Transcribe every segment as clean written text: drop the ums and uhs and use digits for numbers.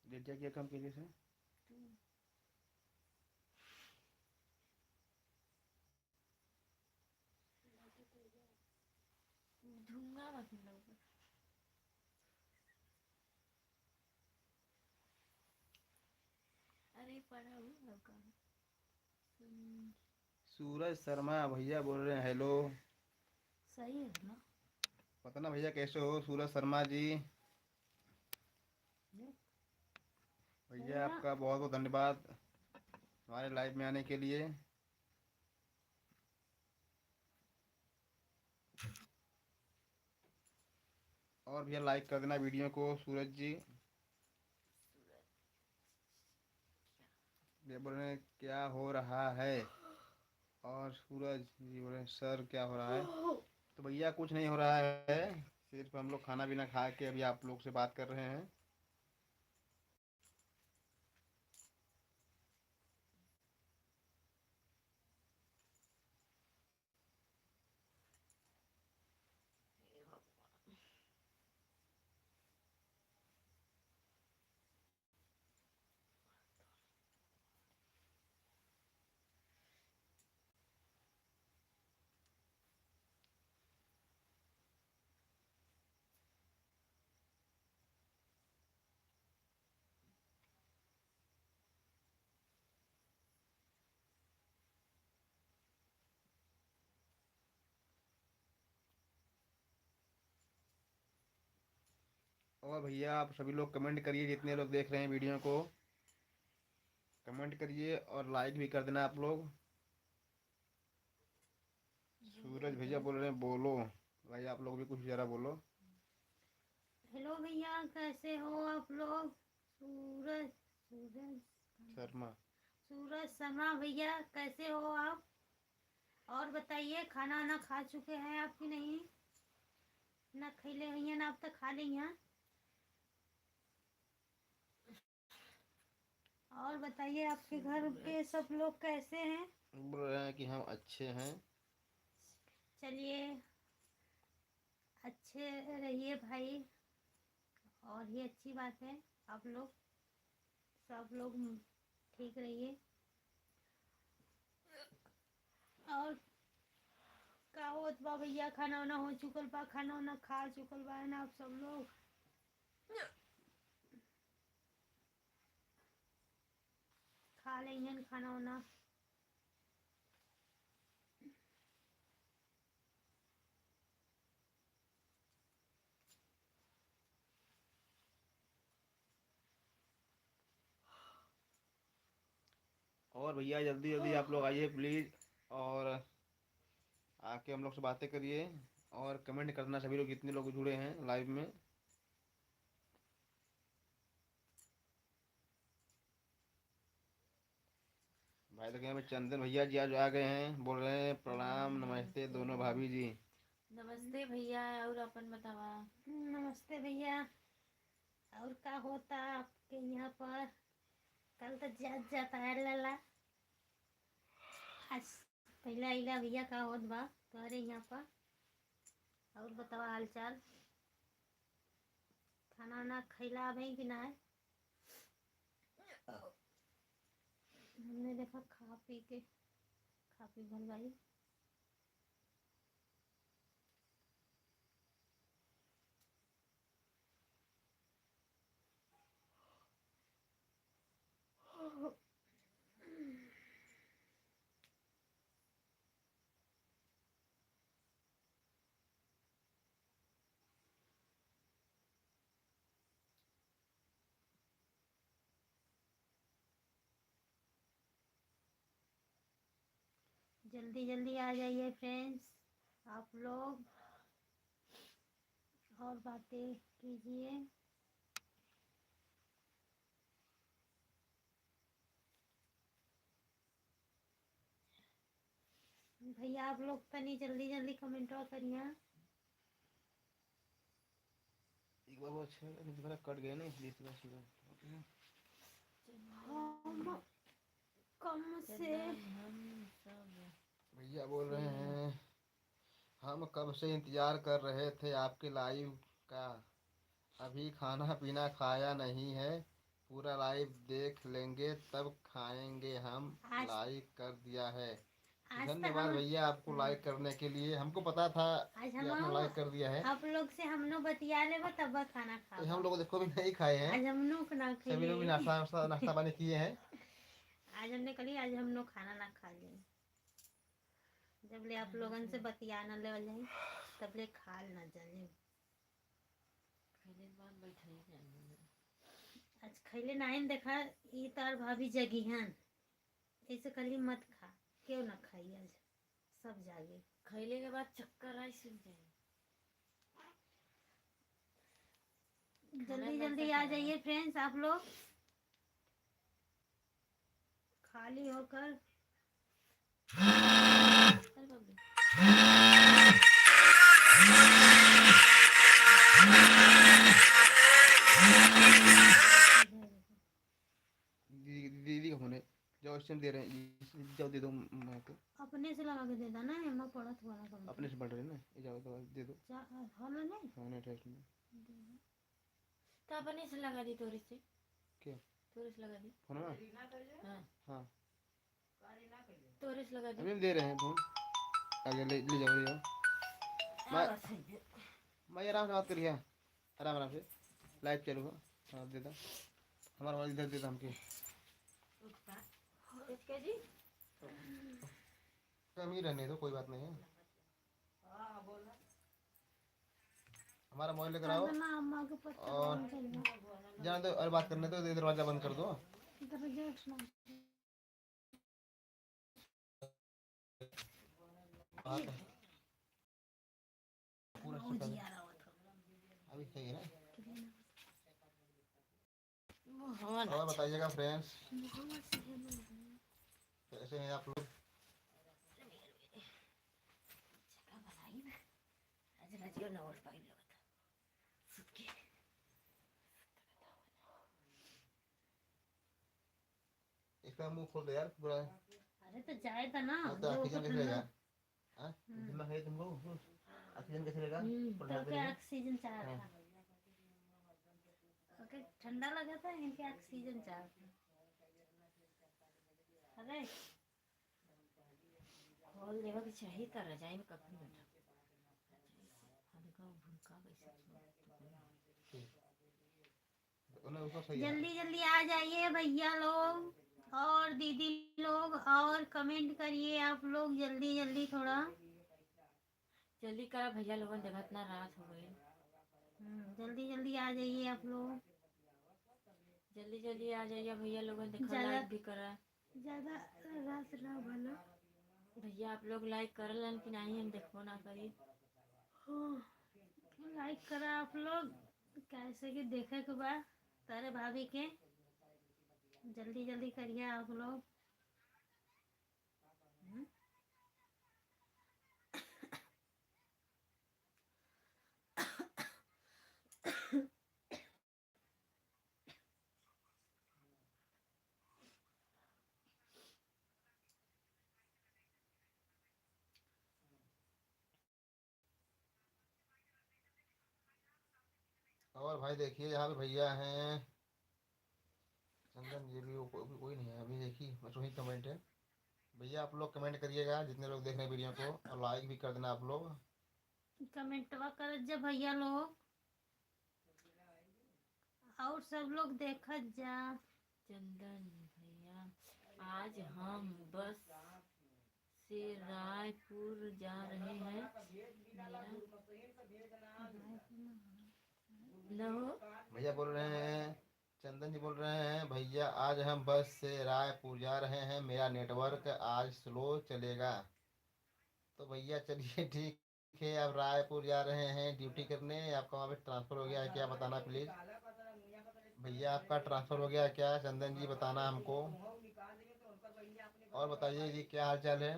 क्या किया काम कीजिए से। झूंगा मत मिलाओ। अरे पढ़ा हूँ का सूरज शर्मा भैया बोल रहे हैं, हेलो। सही है ना। पता ना भैया कैसे हो सूरज शर्मा जी। भैया भैया आपका बहुत बहुत धन्यवाद हमारे लाइव में आने के लिए। और भैया लाइक कर देना वीडियो को सूरज जी। ये बोल रहे हैं क्या हो रहा है। और सूरज जी बोल रहे हैं सर क्या हो रहा है। तो भैया कुछ नहीं हो रहा है, सिर्फ हम लोग खाना पीना खा के अभी आप लोग से बात कर रहे हैं। और भैया आप सभी लोग कमेंट करिए, जितने लोग देख रहे हैं वीडियो को कमेंट करिए और लाइक भी कर देना आप लोग। सूरज भैया बोल रहे हैं बोलो। भाई आप लोग भी कुछ ज़रा बोलो। हेलो भैया कैसे हो आप लोग। सूरज सूरज शर्मा। सूरज शर्मा भैया कैसे हो आप। और बताइए खाना वाना खा चुके हैं आप कि नहीं। ना खैले हैं ना अब तक खा ली हैं। और बताइए आपके घर पे सब लोग कैसे हैं। बोल रहे हैं कि हम अच्छे हैं। चलिए अच्छे रहिए भाई। और ये अच्छी बात है। आप लोग सब लोग ठीक रहिए। और का होत बा भैया खाना वाना हो चुकल बा खाना वाना खा चुकल बा ना आप सब लोग। खा लेंगे खाना वाना। और भैया जल्दी जल्दी आप लोग आइए प्लीज़। और आके हम लोग से बातें करिए। और कमेंट करना सभी लोग जितने लोग जुड़े हैं लाइव में। भाई लगे में चंदन भैया जी आज आ गए हैं, बोल रहे हैं प्रणाम नमस्ते दोनों भाभी जी। नमस्ते भैया। और अपन बतावा। नमस्ते भैया। और का होता आपके यहाँ पर। कल तो जाता है लला। आज पहला इला भैया का होत बा तुम्हारे यहाँ पर। और बतावा हाल चाल। खाना वाना खैला भाई कि ना है। हमने देखा खा पी के खा पी भर गई। जल्दी जल्दी आ जाइए फ्रेंड्स आप लोग। और बातें कीजिए। भैया आप लोग तनी जल्दी जल्दी कमेंट करिए। एक बार वो अच्छा कट गया ना इसलिए इतना सीधा। हम कम से भैया बोल रहे हैं हम कब से इंतज़ार कर रहे थे आपके लाइव का। अभी खाना पीना खाया नहीं है, पूरा लाइव देख लेंगे तब खाएंगे हम। आज लाइक कर दिया है। आज तो धन्यवाद हम भैया आपको लाइक करने के लिए। हमको पता था आज कि हम आपने लाइक कर दिया है। आप लोग से हम लोग बतिया लेबो तब खाना तो खाबो। हम लोग देखो भी नहीं खाए हैं। आज हम लोग ना सभी लोग भी खइले। नाश्ता पानी किए हैं। आज हमने कही आज हम लोग खाना ना खा ले। जब ले आप लोगन से बतिया न ले जाए तब ले खा न जाए। आज खैले नाइन देखा ई तार भाभी जगी हन ऐसे कली मत खा क्यों ना खाई आज सब जागे खैले के बाद चक्कर आई सुन जाए। जल्दी जल्दी आ जाइए फ्रेंड्स आप लोग खाली होकर दीदी का फोन है। जाओ स्टेम दे रहे हैं, जाओ दे दो मैं को। अपने से लगा के दे देना एमा पड़त वाला कम अपने से बढ़ रहे हैं ना, ये जाओ तो दे दो। हलो नहीं हाँ टेस्ट में तो अपने से लगा दी तोरे से। क्या तोरे से लगा दी। फोन में? हाँ हाँ तोरे से लगा दी। अभी हम दे रहे हैं फोन। आगे ले जाओ ले जाओ। मैं आराम से बात करिए, आराम आराम से लाइव चलूँगा। हाँ दे दो हमारा वाला इधर दे दो हमके। इसके जी कम ही रहने दो, कोई बात नहीं है। हमारा मोबाइल लेकर आओ और जाने दो और बात करने दो। दरवाजा बंद कर दो। पूरा अभी सही है ना। और बताइएगा फ्रेंड्स कैसे हैं आप लोग। इसका मुंह खोल दो यार पूरा। अरे तो जाए था ना तो ऑक्सीजन कैसे लेगा? हाँ जितना है तुमको ऑक्सीजन कैसे लेगा? तो क्या ऑक्सीजन चाह था ओके ठंडा लगा था इनके ऑक्सीजन चाह था। अरे खोल देवा के चाहिए तो रजाई में कभी बैठा जल्दी जल्दी आ जाइए भैया लोग और दीदी लोग और कमेंट करिए आप लोग जल्दी जल्दी थोड़ा जल्दी करा भैया लोगों देखा इतना रात हो गई। जल्दी जल्दी आ जाइए आप लोग जल्दी जल्दी आ जाइए भैया लोगों देखा ज्यादा- लाइक भी करा। ज्यादा रात ना भला भैया आप लोग लाइक कर लन कि नहीं हम देखो ना करी। लाइक करा आप लोग कैसे कि देखे के बाद तारे भाभी के जल्दी जल्दी करिए आप लोग। और भाई देखिए यहाँ पे भैया हैं चंदन, ये भी कोई नहीं है अभी। देखिए बस वही कमेंट है। भैया आप लोग कमेंट करिएगा जितने लोग देख रहे हैं वीडियो को, और लाइक भी कर देना आप लोग। कमेंटवा कर जब भैया लोग और सब लोग देखा जा। चंदन भैया आज हम बस से रायपुर जा रहे हैं। लो भैया बोल रहे हैं, चंदन जी बोल रहे हैं भैया आज हम बस से रायपुर जा रहे हैं, मेरा नेटवर्क आज स्लो चलेगा। तो भैया चलिए ठीक है, अब रायपुर जा रहे हैं ड्यूटी करने। आपका वहाँ पे ट्रांसफ़र हो गया है क्या, बताना प्लीज़। भैया आपका ट्रांसफ़र हो गया है क्या, चंदन जी बताना हमको। और बताइए जी क्या हाल चाल है।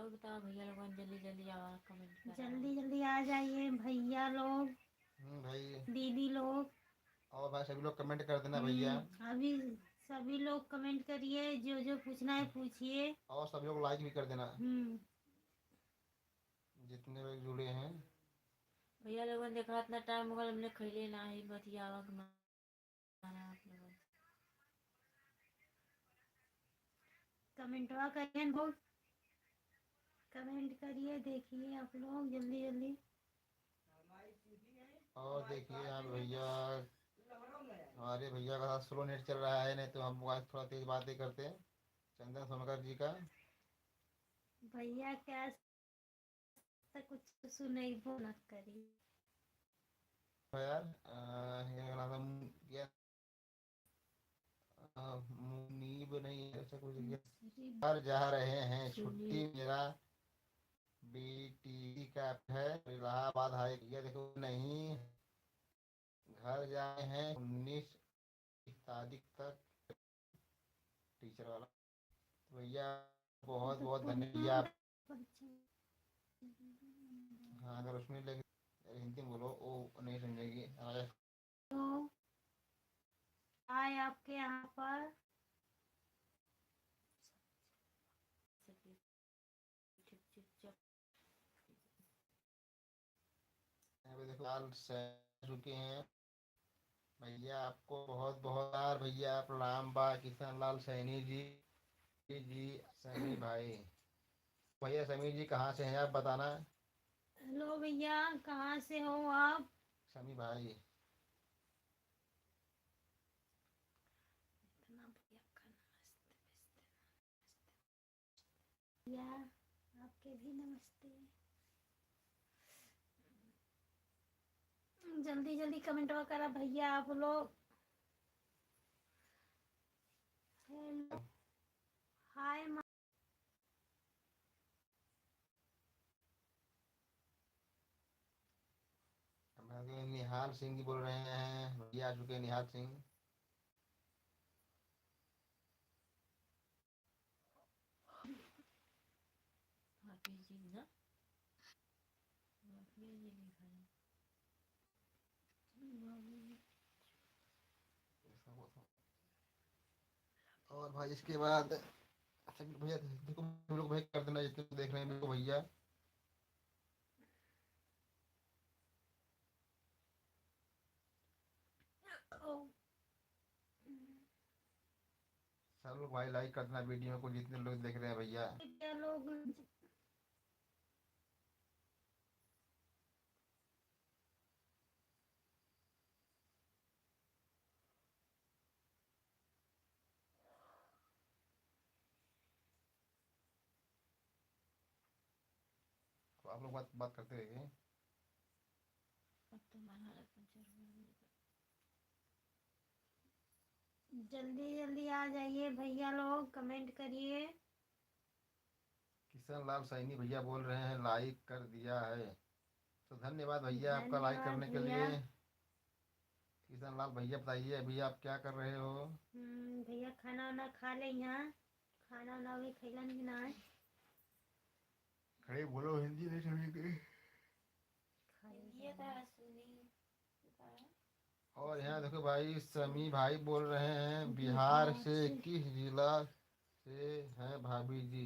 और बताओ भैया लोगन जल्दी जल्दी आवा कमेंट करा। जल्दी जल्दी आ जाइए भैया लोग, भाई दीदी लोग। और भाई सभी लोग कमेंट कर देना भैया। अभी सभी लोग कमेंट करिए, जो जो पूछना है पूछिए। और सभी लोग लाइक भी कर देना हम्म। जितने लोग जुड़े हैं। भैया लोगन देखा इतना टाइम हो गया हमने खैले ना ही बतियावा के माना आप लोगन। कमेंटवा करिए लोग, कमेंट करिए, देखिए आप लोग जल्दी जल्दी। और देखिए यहाँ पे भैया, हमारे भैया का स्लो नेट चल रहा है, नहीं तो हम आज थोड़ा तेज बातें करते हैं। चंदन सोनकर जी का भैया क्या कुछ सुनाई वो न करी। यार ये गाना था ये मुनीब नहीं ऐसा कुछ घर जा रहे हैं छुट्टी मेरा बीटी का है इलाहाबाद हाई ये देखो नहीं घर जाए हैं 19 तारीख तक टीचर वाला। तो भैया बहुत बहुत धन्यवाद। हाँ अगर उसमें लेके हिंदी में बोलो वो नहीं समझेगी। तो आए आपके यहाँ पर यहाँ पे देखो लाल सह चुके हैं भैया, आपको बहुत बहुत बार भैया प्रणाम बा किशन लाल सैनी जी। जी सनी भाई, भैया समीर जी कहाँ से हैं आप बताना। हेलो भैया, कहाँ से हो आप? समी भाई भैया आपके भी नमस्ते। जल्दी जल्दी कमेंट करा भैया आप लोग। हेलो हाय निहाल सिंह जी बोल रहे हैं भैया आ चुके हैं निहाल सिंह। हाफिज जी ना हाफिज जी लिखा है। और भाई इसके बाद सभी भैया देखो हम लोग भाई कर देना जितने देख रहे हैं मेरे को भैया। सब लोग भाई लाइक कर देना वीडियो को जितने लोग देख रहे हैं भैया। भैया लोग तो आप लोग बात बात करते रहिए। अब तो महाराज पंचर जल्दी जल्दी आ जाइए भैया लोग, कमेंट करिए। किशन लाल सैनी भैया बोल रहे हैं लाइक कर दिया है, तो धन्यवाद भैया आपका लाइक धन्यवाद करने के भैया। लिए। किशन लाल भैया बताइए अभी आप क्या कर रहे हो। भैया खाना वाना खा ले, यहाँ खाना वाना भी खैलन कि ना है? खड़े बोलो हिंदी नहीं समझेंगे। ये था सुनी और यहाँ देखो भाई समी भाई बोल रहे हैं बिहार से किस जिला से हैं भाभी जी।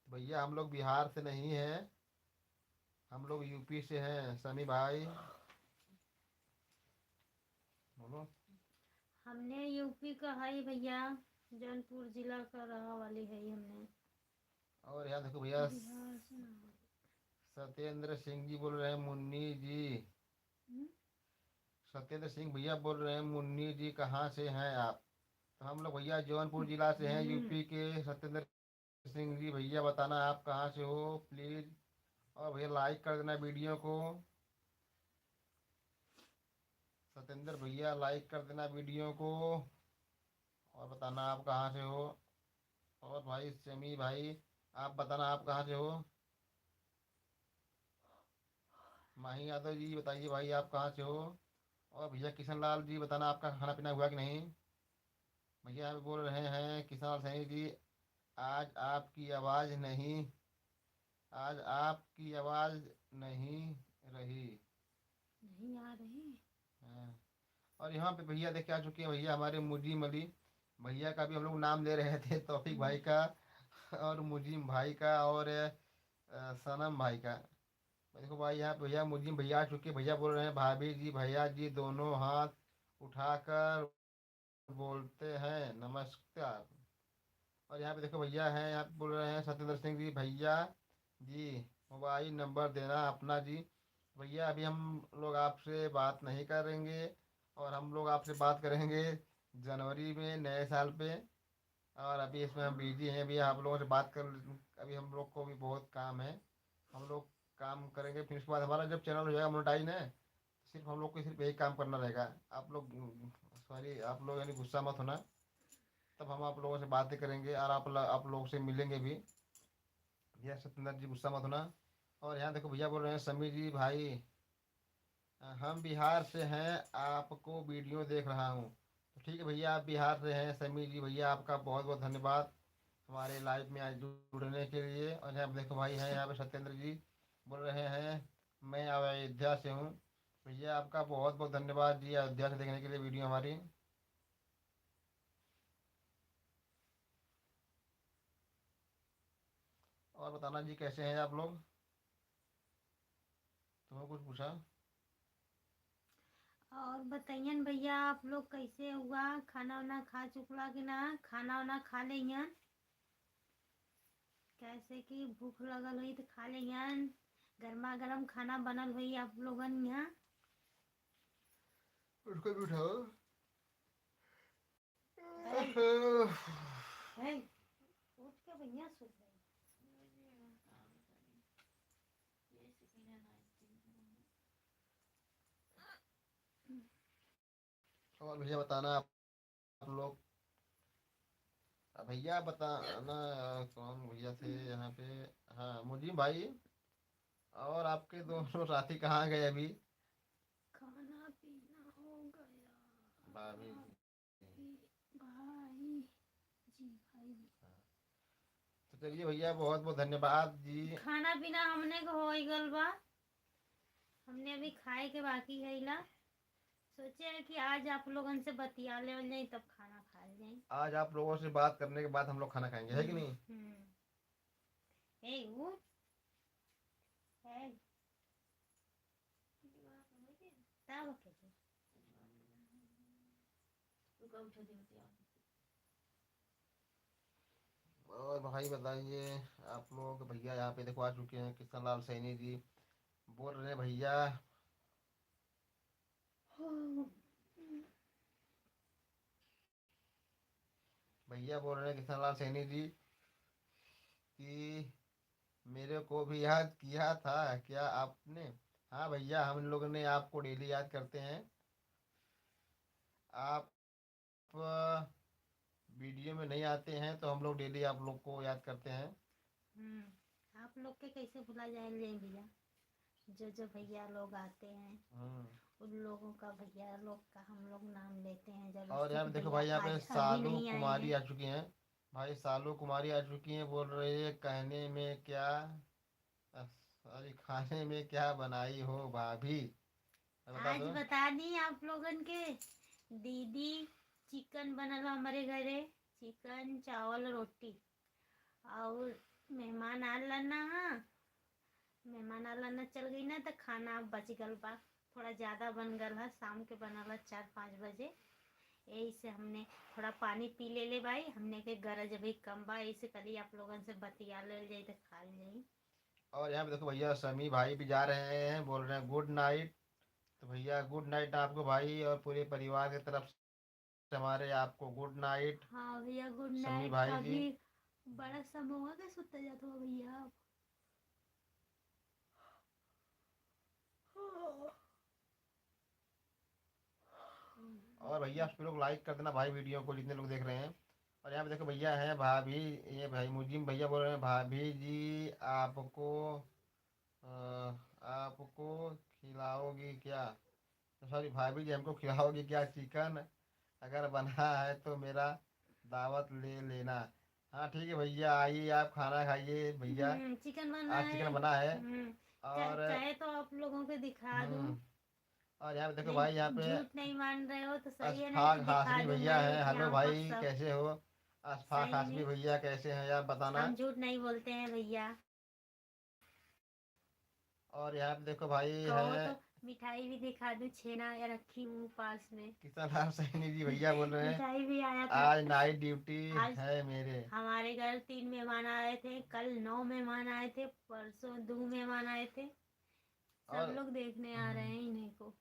भैया हम लोग बिहार से नहीं हैं, हम लोग यूपी से हैं समी भाई। बोलो। हमने यूपी का है भैया, जौनपुर जिला का रहा वाली है हमने। और यहाँ देखो भैया बिहार से ना। सत्येंद्र सिंह जी बोल रहे हैं मुन्नी जी। हम्म? सत्येंद्र सिंह भैया बोल रहे हैं मुन्नी जी कहाँ से हैं आप। तो हम लोग भैया जौनपुर जिला से हैं यूपी के। सत्येंद्र सिंह जी भैया बताना आप कहाँ से हो प्लीज। और भैया लाइक कर देना वीडियो को। सत्येंद्र भैया लाइक कर देना वीडियो को और बताना आप कहाँ से हो। और भाई समी भाई आप बताना आप कहाँ से हो। माही यादव जी बताइए भाई आप कहाँ से हो। और भैया किशन लाल जी बताना आपका खाना पीना हुआ कि नहीं। भैया आप बोल रहे हैं किशन लाल सैनी जी आज आपकी आवाज़ नहीं आज आपकी आवाज़ नहीं रही। नहीं आ रही। हाँ। और यहाँ पे भैया देख के आ चुके हैं भैया हमारे मुजीम अली भैया का भी हम लोग नाम ले रहे थे, तौफीक भाई का और मुजीम भाई का और सनम भाई का। देखो भाई यहाँ पे भैया मुजीम भैया आ चुके हैं। भैया बोल रहे हैं भाभी जी भैया जी दोनों हाथ उठाकर बोलते हैं नमस्कार। और यहाँ पे देखो भैया हैं, यहाँ पे बोल रहे हैं सत्येंद्र सिंह जी भैया जी मोबाइल नंबर देना अपना जी। भैया अभी हम लोग आपसे बात नहीं करेंगे, और हम लोग आपसे बात करेंगे जनवरी में नए साल पे। और अभी इसमें हम बिजी हैं, अभी आप लोगों से बात कर, अभी हम लोग को भी बहुत काम है। हम लोग काम करेंगे, फिर उसके बाद हमारा जब चैनल हो जाएगा मोनेटाइज है, सिर्फ हम लोग को सिर्फ यही काम करना रहेगा। आप लोग सॉरी आप लोग यानी गुस्सा मत होना, तब हम आप लोगों से बातें करेंगे और आप लोगों से मिलेंगे भी। भैया सत्येंद्र जी गुस्सा मत होना। और यहाँ देखो भैया बोल रहे हैं समी जी भाई हम बिहार से हैं, आपको वीडियो देख रहा हूँ। तो ठीक है भैया, आप बिहार से हैं समी जी भैया, आपका बहुत बहुत धन्यवाद हमारे लाइव में आज जुड़ने के लिए। और यहाँ पे देखो भाई हैं, यहाँ पे सत्येंद्र जी बोल रहे हैं मैं अयोध्या से हूँ। भैया आपका बहुत बहुत धन्यवाद जी अयोध्या से देखने के लिए वीडियो हमारी। और बताना जी कैसे हैं आप लोग, तुम्हें कुछ पूछा। और बताइए न भैया आप लोग कैसे हुआ, खाना वाना खा चुकला कि ना, खाना वाना खा लियन, कैसे कि भूख लगल हुई तो खा लियन, गर्मा गर्म खाना बनल हुई आप लोगन यहाँ। उसको भी उठाओ। है, है, उठ के भैया सो गई। और भैया बताना आप लोग, भैया बताना कौन भैया थे यहाँ पे। हाँ मुजीब भाई, और आपके दोनों साथी कहाँ गए अभी। खाना पीना हो गया भाभी जी। भाई जी भाई। तो चलिए भैया बहुत बहुत धन्यवाद जी। खाना पीना हमने को हो गल बा, हमने अभी खाए के बाकी है ला। सोचे है कि आज आप लोगन से बतिया ले जाए तब खाना खा जाए। आज आप लोगों से बात करने के बाद हम लोग खाना खाएंगे, है कि नहीं। ए उठ, है तब कैसे और भाई बताइए आप लोग। भैया यहाँ पे देखो आ चुके हैं किशन लाल सैनी जी, बोल रहे हैं भैया भैया बोल रहे हैं किशन लाल सैनी जी कि मेरे को भी याद किया था क्या आपने। हाँ भैया हम लोग ने आपको डेली याद करते हैं। आप वीडियो में नहीं आते हैं तो हम लोग डेली आप लोग को याद करते हैं। आप लोग के कैसे भुला जाएंगे भैया, जो जो भैया लोग आते हैं हम्म। उन लोगों का भैया लोग का हम लोग नाम लेते हैं जब और उससे यहाँ कि पे देखो भैया भाई यहाँ पे आज अभी सालू नहीं आए कुमारी हैं। आ चुकी हैं। भाई सालू कुमारी आ चुकी हैं, बोल रही है कहने में क्या सॉरी खाने में क्या बनाई हो भाभी, बता आज दो। बता दी आप लोगन के, दीदी चिकन बनल हमारे घरे, चिकन चावल रोटी। और मेहमान आला ना, मेहमान आला ना चल गई ना तो खाना बच गल बा, थोड़ा ज़्यादा बन गल है, शाम के बनल 4-5 बजे। यही से हमने थोड़ा पानी पी ले भाई, हमने के गरज अभी कम बा, यही से कल आप लोगन से बतिया ले जाए तो खा जाए। और यहाँ पे देखो भैया समी भाई भी जा रहे हैं, बोल रहे हैं गुड नाइट। तो भैया गुड नाइट आपको भाई, और पूरे परिवार की तरफ से हमारे आपको गुड नाइट हाँ भैया गुड समी नाइट। भाई जी। अभी बड़ा समय होगा क्या सुता जाता हो भैया आप। और भैया आप लोग लाइक कर देना भाई वीडियो को जितने लोग देख रहे हैं। और यहाँ पे देखो भैया हैं भाभी, ये भाई मुजिम भैया बोल रहे हैं भाभी जी आपको आपको खिलाओगी क्या, सॉरी भाभी जी हमको खिलाओगी क्या चिकन, अगर बना है तो मेरा दावत ले लेना। हाँ ठीक है भैया, आइए आप खाना खाइए भैया। चिकन बना आज है। चिकन बना है। हम्म। और चाहे तो आप लोगों को दिखा दूं। हम्म और यहाँ पे देखो भाई, यहाँ नहीं, पे झूठ नहीं मान रहे हो तो सही है, नहीं तो अशफाक दिखा हाशमी दूं भैया मैं हैं। हेलो यहाँ पर भाई, सब। कैसे हो? अशफाक सही हाशमी नहीं, भैया कैसे हैं आप बताना। हम झूठ नहीं बोलते हैं भैया। और यहाँ पे देखो भाई कहो है तो मिठाई भी दिखा दूं, छेना या रखी हूँ पास में। किशन लाल सैनी जी भैया बोल रहे हैं। मिठाई भी आया था। आज नाइट ड्यूटी आज है मेरे। हमारे घर 3 मेहमान आए थे, कल 9 मेहमान आए थे, परसों 2 मेहमान आए थे। सब और लोग देखने आ रहे हम्म, हैं इन्हीं को,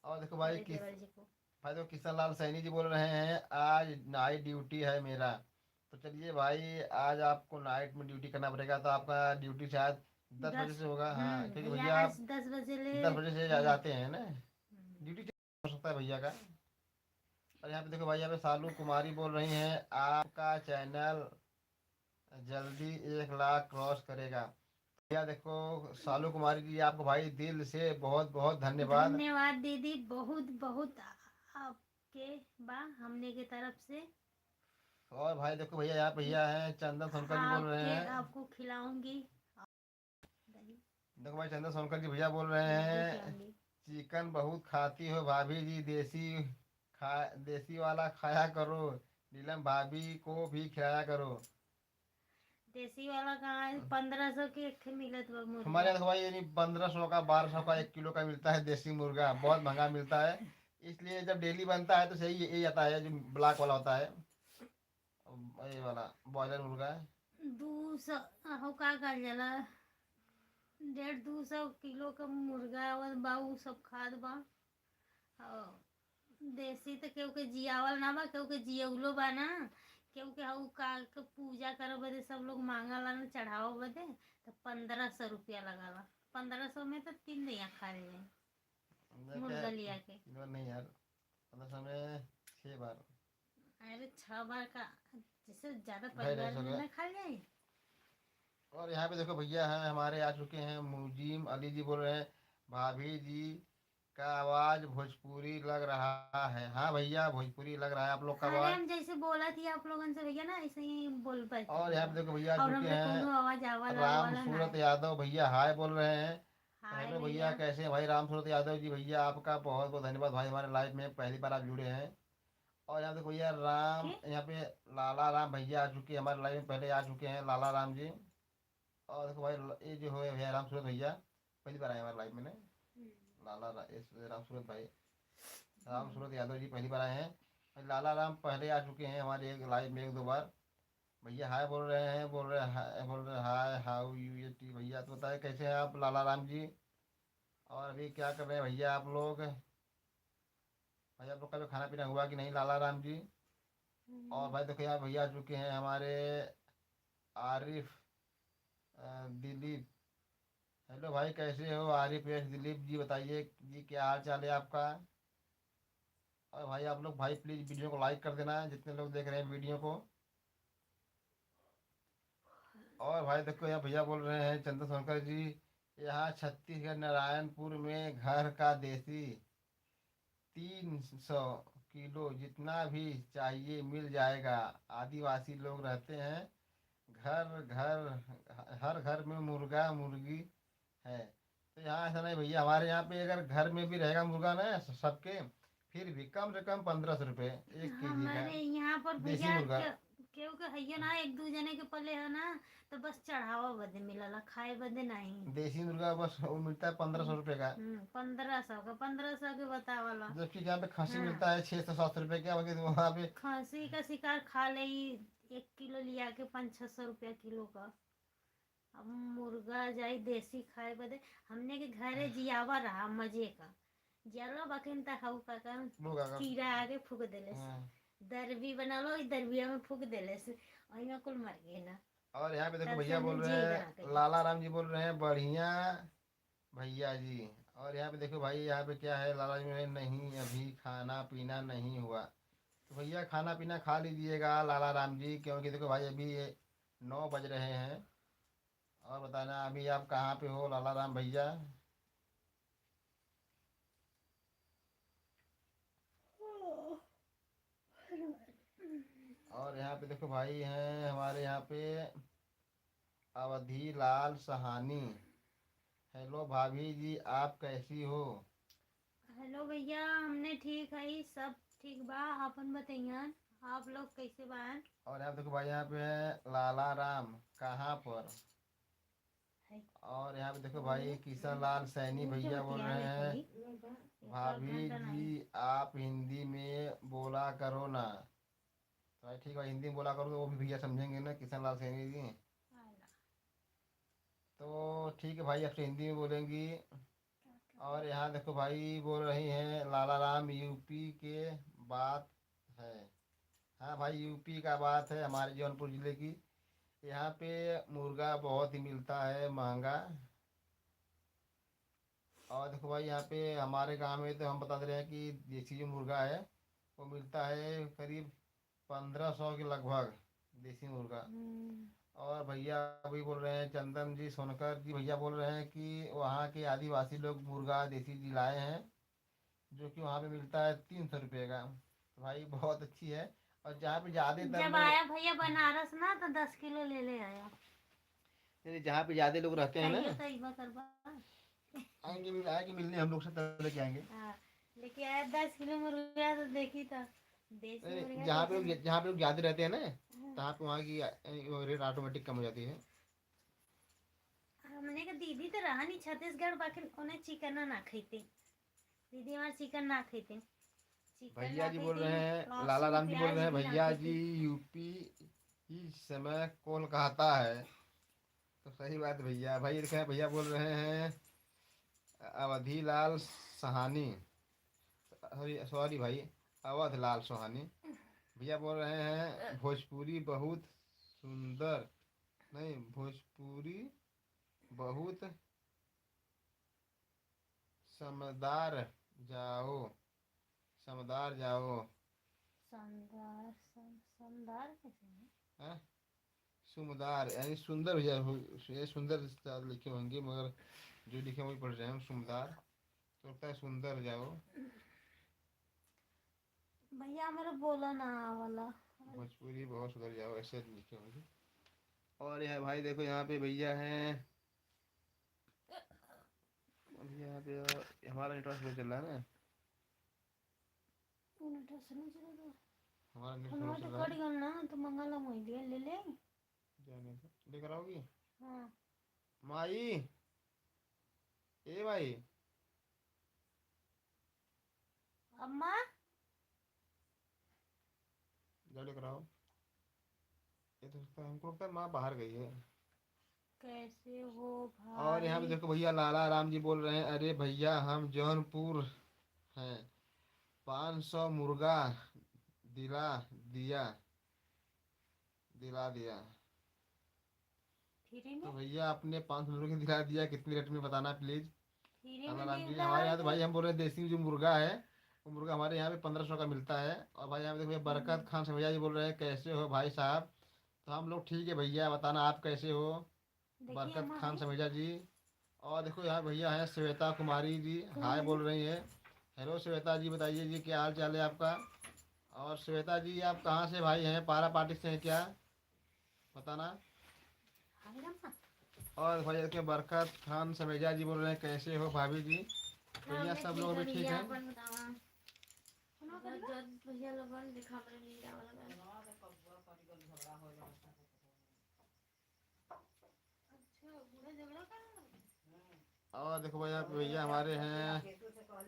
और देखो भाई मेरे किस देवर जी को। भाई देखो किशन लाल सैनी जी बोल रहे हैं आज नाइट ड्यूटी है मेरा। तो चलिए भाई, आज आपको नाइट में ड्यूटी करना पड़ेगा, तो आपका ड्यूटी शायद 10 बजे दस से होगा। हाँ क्योंकि भैया भैया आज आप 10 बजे ले 10 बजे से हम्म, जाते हैं ना। ड्यूटी हो सकता है भैया का। और यहाँ पे देखो भाई, यहाँ पे सालू कुमारी बोल रही हैं आपका चैनल जल्दी 1 लाख क्रॉस करेगा। भैया देखो सालू कुमारी जी, आपको भाई दिल से बहुत बहुत धन्यवाद। धन्यवाद दीदी, बहुत बहुत आपके बा हमने की तरफ से। और भाई देखो भैया, यहाँ भैया हैं चंदन सोनकर जी बोल रहे आपके हैं। आपको खिलाऊंगी दही, देखो भाई चंदन सोनकर जी भैया बोल रहे मैगी हैं खिलाऊंगी। चिकन बहुत खाती हो भाभी जी, खा देसी वाला खाया करो। नीलम भाभी को भी खिलाया करो। देसी वाला कहाँ है? 1500 के एक ठे मिलत बा हमारे मुर्गा। यहाँ देखो भाई, यानी 1500 का 1200 का 1 किलो का मिलता है देसी मुर्गा, बहुत महंगा मिलता है। इसलिए जब डेली बनता है तो सही यही आता है जो ब्लैक वाला होता है, ये वाला बॉयलर मुर्गा है। 200 हो का कर जाला, 150 200 किलो का मुर्गा आवल बा, उ सब खाद बा। और देसी तो केहू के जियावल ना बा, केहू के जियवलो बा ना। केहू के हऊ का के पूजा करे बदे सब लोग मांगला ना चढ़ावा बदे। तो 1500 रुपया लगावा। 1500 में तो 3 दिया खा रहे देखे मुर्गा लिया के। इधर नहीं यार, मतलब समय 6 बार, अरे 6 बार का, जिससे ज्यादा 250 परिवार हो में गया। ना खा जाए। और यहाँ पे देखो भैया हैं हमारे आ चुके हैं, मुजीम अली जी बोल रहे हैं भाभी जी का आवाज भोजपुरी लग रहा है। हाँ भैया भोजपुरी लग रहा है आप लोग का अरे आवाज। हम जैसे बोला थी आप लोगन से भैया ना, ऐसे ही बोल पाते और यहाँ पे भैया। देखो भैया आ और चुके हमरे कोनो हैं आवाज आवला राम वाला ना सूरत है। यादव भैया, हाय बोल रहे हैं। हाय हेलो भैया, भैया। कैसे हैं भाई राम सूरत यादव जी भैया, आपका बहुत बहुत धन्यवाद भाई, हमारे लाइव में पहली बार आप जुड़े हैं। और यहाँ देखो भैया के राम, यहाँ पे लाला राम भैया आ चुके हैं हमारे लाइव में, पहले आ चुके हैं लाला राम जी। और देखो भाई ये जो है भैया राम सूरत भैया पहली बार आए हमारे लाइव में ना। राम सूरत भाई, राम सूरत यादव जी पहली बार आए हैं। और लाला राम पहले आ चुके हैं हमारे एक लाइव में 1 2 बार। भैया हाय बोल रहे हैं, बोल रहे हैं हाय हाउ यू ये टी भैया, तो बताए कैसे हैं आप लाला राम जी। और अभी क्या कर रहे हैं भैया आप लोग? भाई आप लोग का भी खाना पीना हुआ कि नहीं लाला राम जी? और भाई देखो यहाँ भैया आ चुके हैं हमारे आरिफ दिलीप। हेलो भाई, कैसे हो आरिफ यश दिलीप जी, बताइए जी क्या हाल चाल है आपका? और भाई आप लोग भाई प्लीज़ वीडियो को लाइक कर देना जितने लोग देख रहे हैं वीडियो को। और भाई देखो यहाँ भैया बोल रहे हैं चंद्र सोनकर जी, यहाँ छत्तीसगढ़ नारायणपुर में घर का देसी 300 किलो जितना भी चाहिए मिल जाएगा। आदिवासी लोग रहते हैं, घर घर हर घर में मुर्गा मुर्गी है। तो यहाँ ऐसा नहीं भैया, हमारे यहाँ पे अगर घर में भी रहेगा मुर्गा ना सबके, फिर भी कम से कम 1500 रुपये 1 केजी का हमारे यहाँ पर देसी भैया मुर्गा। केहू के हइयो ना, 1 2 जने के पले है ना, तो बस चढ़ावा बदे मिलला, खाए बदे नहीं। देसी मुर्गा बस वो मिलता है 1500 रुपये का। 1500 के बतावला। जबकि यहाँ पे खस्सी हाँ, मिलता है 600 700 रुपये का, वही वहाँ पे खसी का शिकार खा ले 1 किलो लिया के 500 600 रुपया किलो का। अब मुर्गा जाई देसी खाए बदे। हमने के घरे जियावा रहा मजे का, जलो बकिन तक हऊ का लोग अगर कीड़ा आके फूक देले से। हाँ। दरबी बना लो, दरबिया में फूक देले से, वही में कुल मर गए ना। और यहाँ पे देखो तब से भैया हमने बोल रहे जेल बना के हैं ली। लाला राम जी बोल रहे हैं बढ़िया भैया जी। और यहाँ पे देखो भाई, यहाँ पे क्या है लाला जी में, नहीं अभी खाना पीना नहीं हुआ। तो भैया खाना पीना खा लीजिएगा लाला राम जी, क्योंकि देखो भाई अभी ये 9 बज रहे हैं। और बताना अभी आप कहाँ पे हो लाला राम भैया? और यहाँ पे देखो भाई हैं हमारे यहाँ पे अवधि लाल सहानी। हेलो भाभी जी, आप कैसी हो? हेलो भैया, हमने ठीक है, सब ठीक बा। अपन बताइए, आप लोग कैसे बा? और यहाँ पे देखो भाई यहाँ पे है लाला राम, कहाँ पर? और यहाँ पे देखो भाई किशन लाल सैनी भैया बोल रहे हैं, भाभी जी आप हिंदी में बोला करो ना। तो भाई ठीक है, हिंदी में बोला करो तो वो भी भैया समझेंगे ना, किशन लाल सैनी जी। तो ठीक है भाई, आपसे हिंदी में बोलेंगी। और यहाँ देखो भाई बोल रही हैं लाला राम यूपी के बात है। हाँ भाई, यूपी का बात है, हमारे जौनपुर ज़िले की। यहाँ पे मुर्गा बहुत ही मिलता है महंगा। और देखो भाई यहाँ पे हमारे गांव में तो हम बता दे रहे हैं कि देसी जो मुर्गा है वो मिलता है करीब 1500 के लगभग, देसी मुर्गा। और भैया अभी बोल रहे हैं चंदन जी सोनकर जी भैया बोल रहे हैं कि वहाँ के आदिवासी लोग मुर्गा देसी जी लाए हैं, जो कि वहाँ पे मिलता है 300 रुपये का। तो भाई बहुत अच्छी है। और जहाँ पे ज़्यादातर जब लोग, आया भैया बनारस ना तो 10 किलो ले आया। यानी जहाँ पे ज़्यादा लोग रहते हैं ना, कहियो तो इबा करबा। आएंगे मिलने, हम लोग से तब लेके आएंगे। हाँ, लेके आया 10 किलो मुर्गा तो देखी तो देसी मुर्गा जहाँ पे कैसे। जहाँ पे लोग ज़्यादा रहते हैं ना, हाँ, तहाँ पे वहाँ की रेट ऑटोमेटिक कम हो जाती है। हमने का दीदी तो रहा नहीं छत्तीसगढ़, बाकी उन्हें चिकन ना खाते। दीदी हमारे चिकन ना खाते, चिकन भैया ना जी बोल खाते। रहे हैं, लाला लहसुन राम जी बोल प्याज रहे हैं, भी ना भैया जी खाते। यूपी इस समय कोलकाता है। तो सही बात है भैया। भाई देखें भैया बोल रहे हैं अवधि लाल सहानी, सॉरी सॉरी भाई, अवध लाल सुहानी भैया बोल रहे हैं भोजपुरी बहुत सुंदर, नहीं भोजपुरी बहुत समझदार, जाओ समझदार जाओ। शानदार शानदार कैसे है? हाँ, सुमदार यानी सुंदर भैया ये सुंदर लिखे होंगे, मगर जो लिखे वही पढ़ रहे हैं हम, सुमदार तो लगता है सुंदर जाओ। भैया हमारा बोला ना वाला। भोजपुरी बहुत सुधर जाओ, ऐसे लिखे होंगे। और यह भाई देखो यहाँ पे भैया हैं, अभी यहाँ पे हमारा नेटवर्क स्लो चल रहा है ना, हमारा नेट स्लो फोनवा चल तो रहा कट है। गल ना तो मंगल मोइलिया ले ले। जाने दो, लेकर आओगी हाँ, माई, ए भाई अम्मा जाओ लेकर आओ। ये तो लगता है, हमको लगता है माँ बाहर गई है। कैसे हो और यहाँ पे भाई? देखो भैया लाला राम जी बोल रहे हैं, अरे भैया हम जौनपुर हैं, 500 मुर्गा दिला दिया, दिला दिया। फ्री तो में? भैया आपने 500 मुर्गा दिला दिया, कितनी रेट में बताना प्लीज। फ्री लाला में राम जी देवता हमारे है यहाँ तो के? भाई हम बोल रहे हैं देसी जो मुर्गा है, वो मुर्गा हमारे यहाँ पे 1500 का मिलता है। और भाई यहाँ पे देखो भैया बरकत खान से भैया जी बोल रहे हैं कैसे हो भाई साहब। तो हम लोग ठीक है भैया, बताना आप कैसे हो, देखिए बरकत अम्मा खान है। समेजा जी। और देखो यहाँ भैया है श्वेता कुमारी जी, कौन हाय है बोल जी? रही है। हेलो श्वेता जी, बताइए जी क्या हाल चाल है आपका। और श्वेता जी आप कहाँ से भाई हैं, पारा पार्टी से हैं क्या, बताना। हाय अम्मा। और भाई के बरकत खान समेजा जी बोल रहे हैं कैसे हो भाभी जी। तो हाँ भैया मैं सब ठीक लोग है भी ठीक भैया, हैं। अपन बतावा। भैया लोगन दिखा मैंने नहीं जावा लगा। अच्छा, बुरा झगड़ा कर रहा है? और देखो भैया भैया हमारे हैं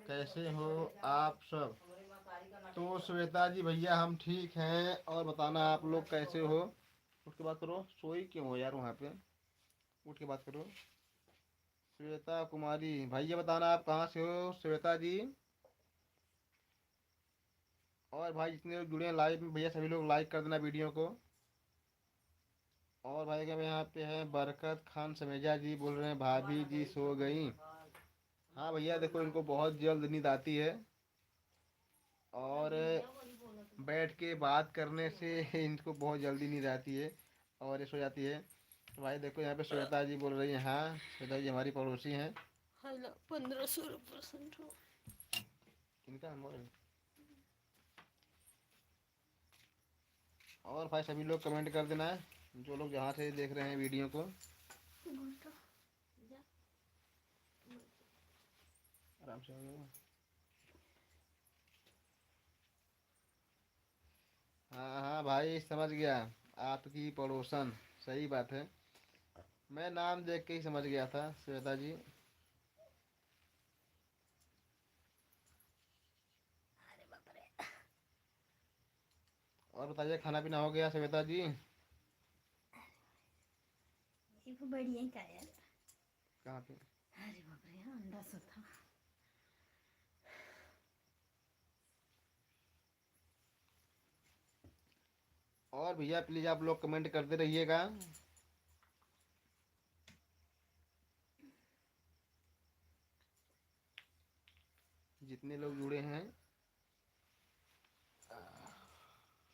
कैसे हो आप सब। तो श्वेता जी भैया हम ठीक हैं, और बताना आप लोग कैसे हो। उठ के बात करो, सोई क्यों हो यार वहाँ पे, उठ के बात करो। श्वेता कुमारी भैया बताना आप कहाँ से हो श्वेता जी। और भाई जितने लोग जुड़े हैं लाइव में भैया सभी लोग लाइक कर देना वीडियो को। और भाई का यहाँ पे है बरकत खान समेजा जी बोल रहे हैं भाभी जी सो गई। हाँ भैया देखो इनको बहुत जल्द नींद आती है, और बैठ के बात करने से इनको बहुत जल्दी नींद आती है और ये सो जाती है। तो भाई देखो यहाँ पे श्वेता जी बोल रही हैं, हाँ श्वेता जी हमारी पड़ोसी हैं। हेलो 1500% हो। इनका मोबाइल और भाई सभी लोग कमेंट कर देना है, जो लोग जहाँ से देख रहे हैं वीडियो को। आराम से हो जाएगा। हाँ हाँ भाई समझ गया, आपकी पड़ोसन, सही बात है। मैं नाम देख के ही समझ गया था श्वेता जी। और बताइए, खाना पीना हो गया श्वेता जी? ये तो बढ़िया का यार। कहाँ पे? अरे बाप रे, अंडा सा था। और भैया प्लीज आप लोग कमेंट करते रहिएगा। जितने लोग जुड़े हैं।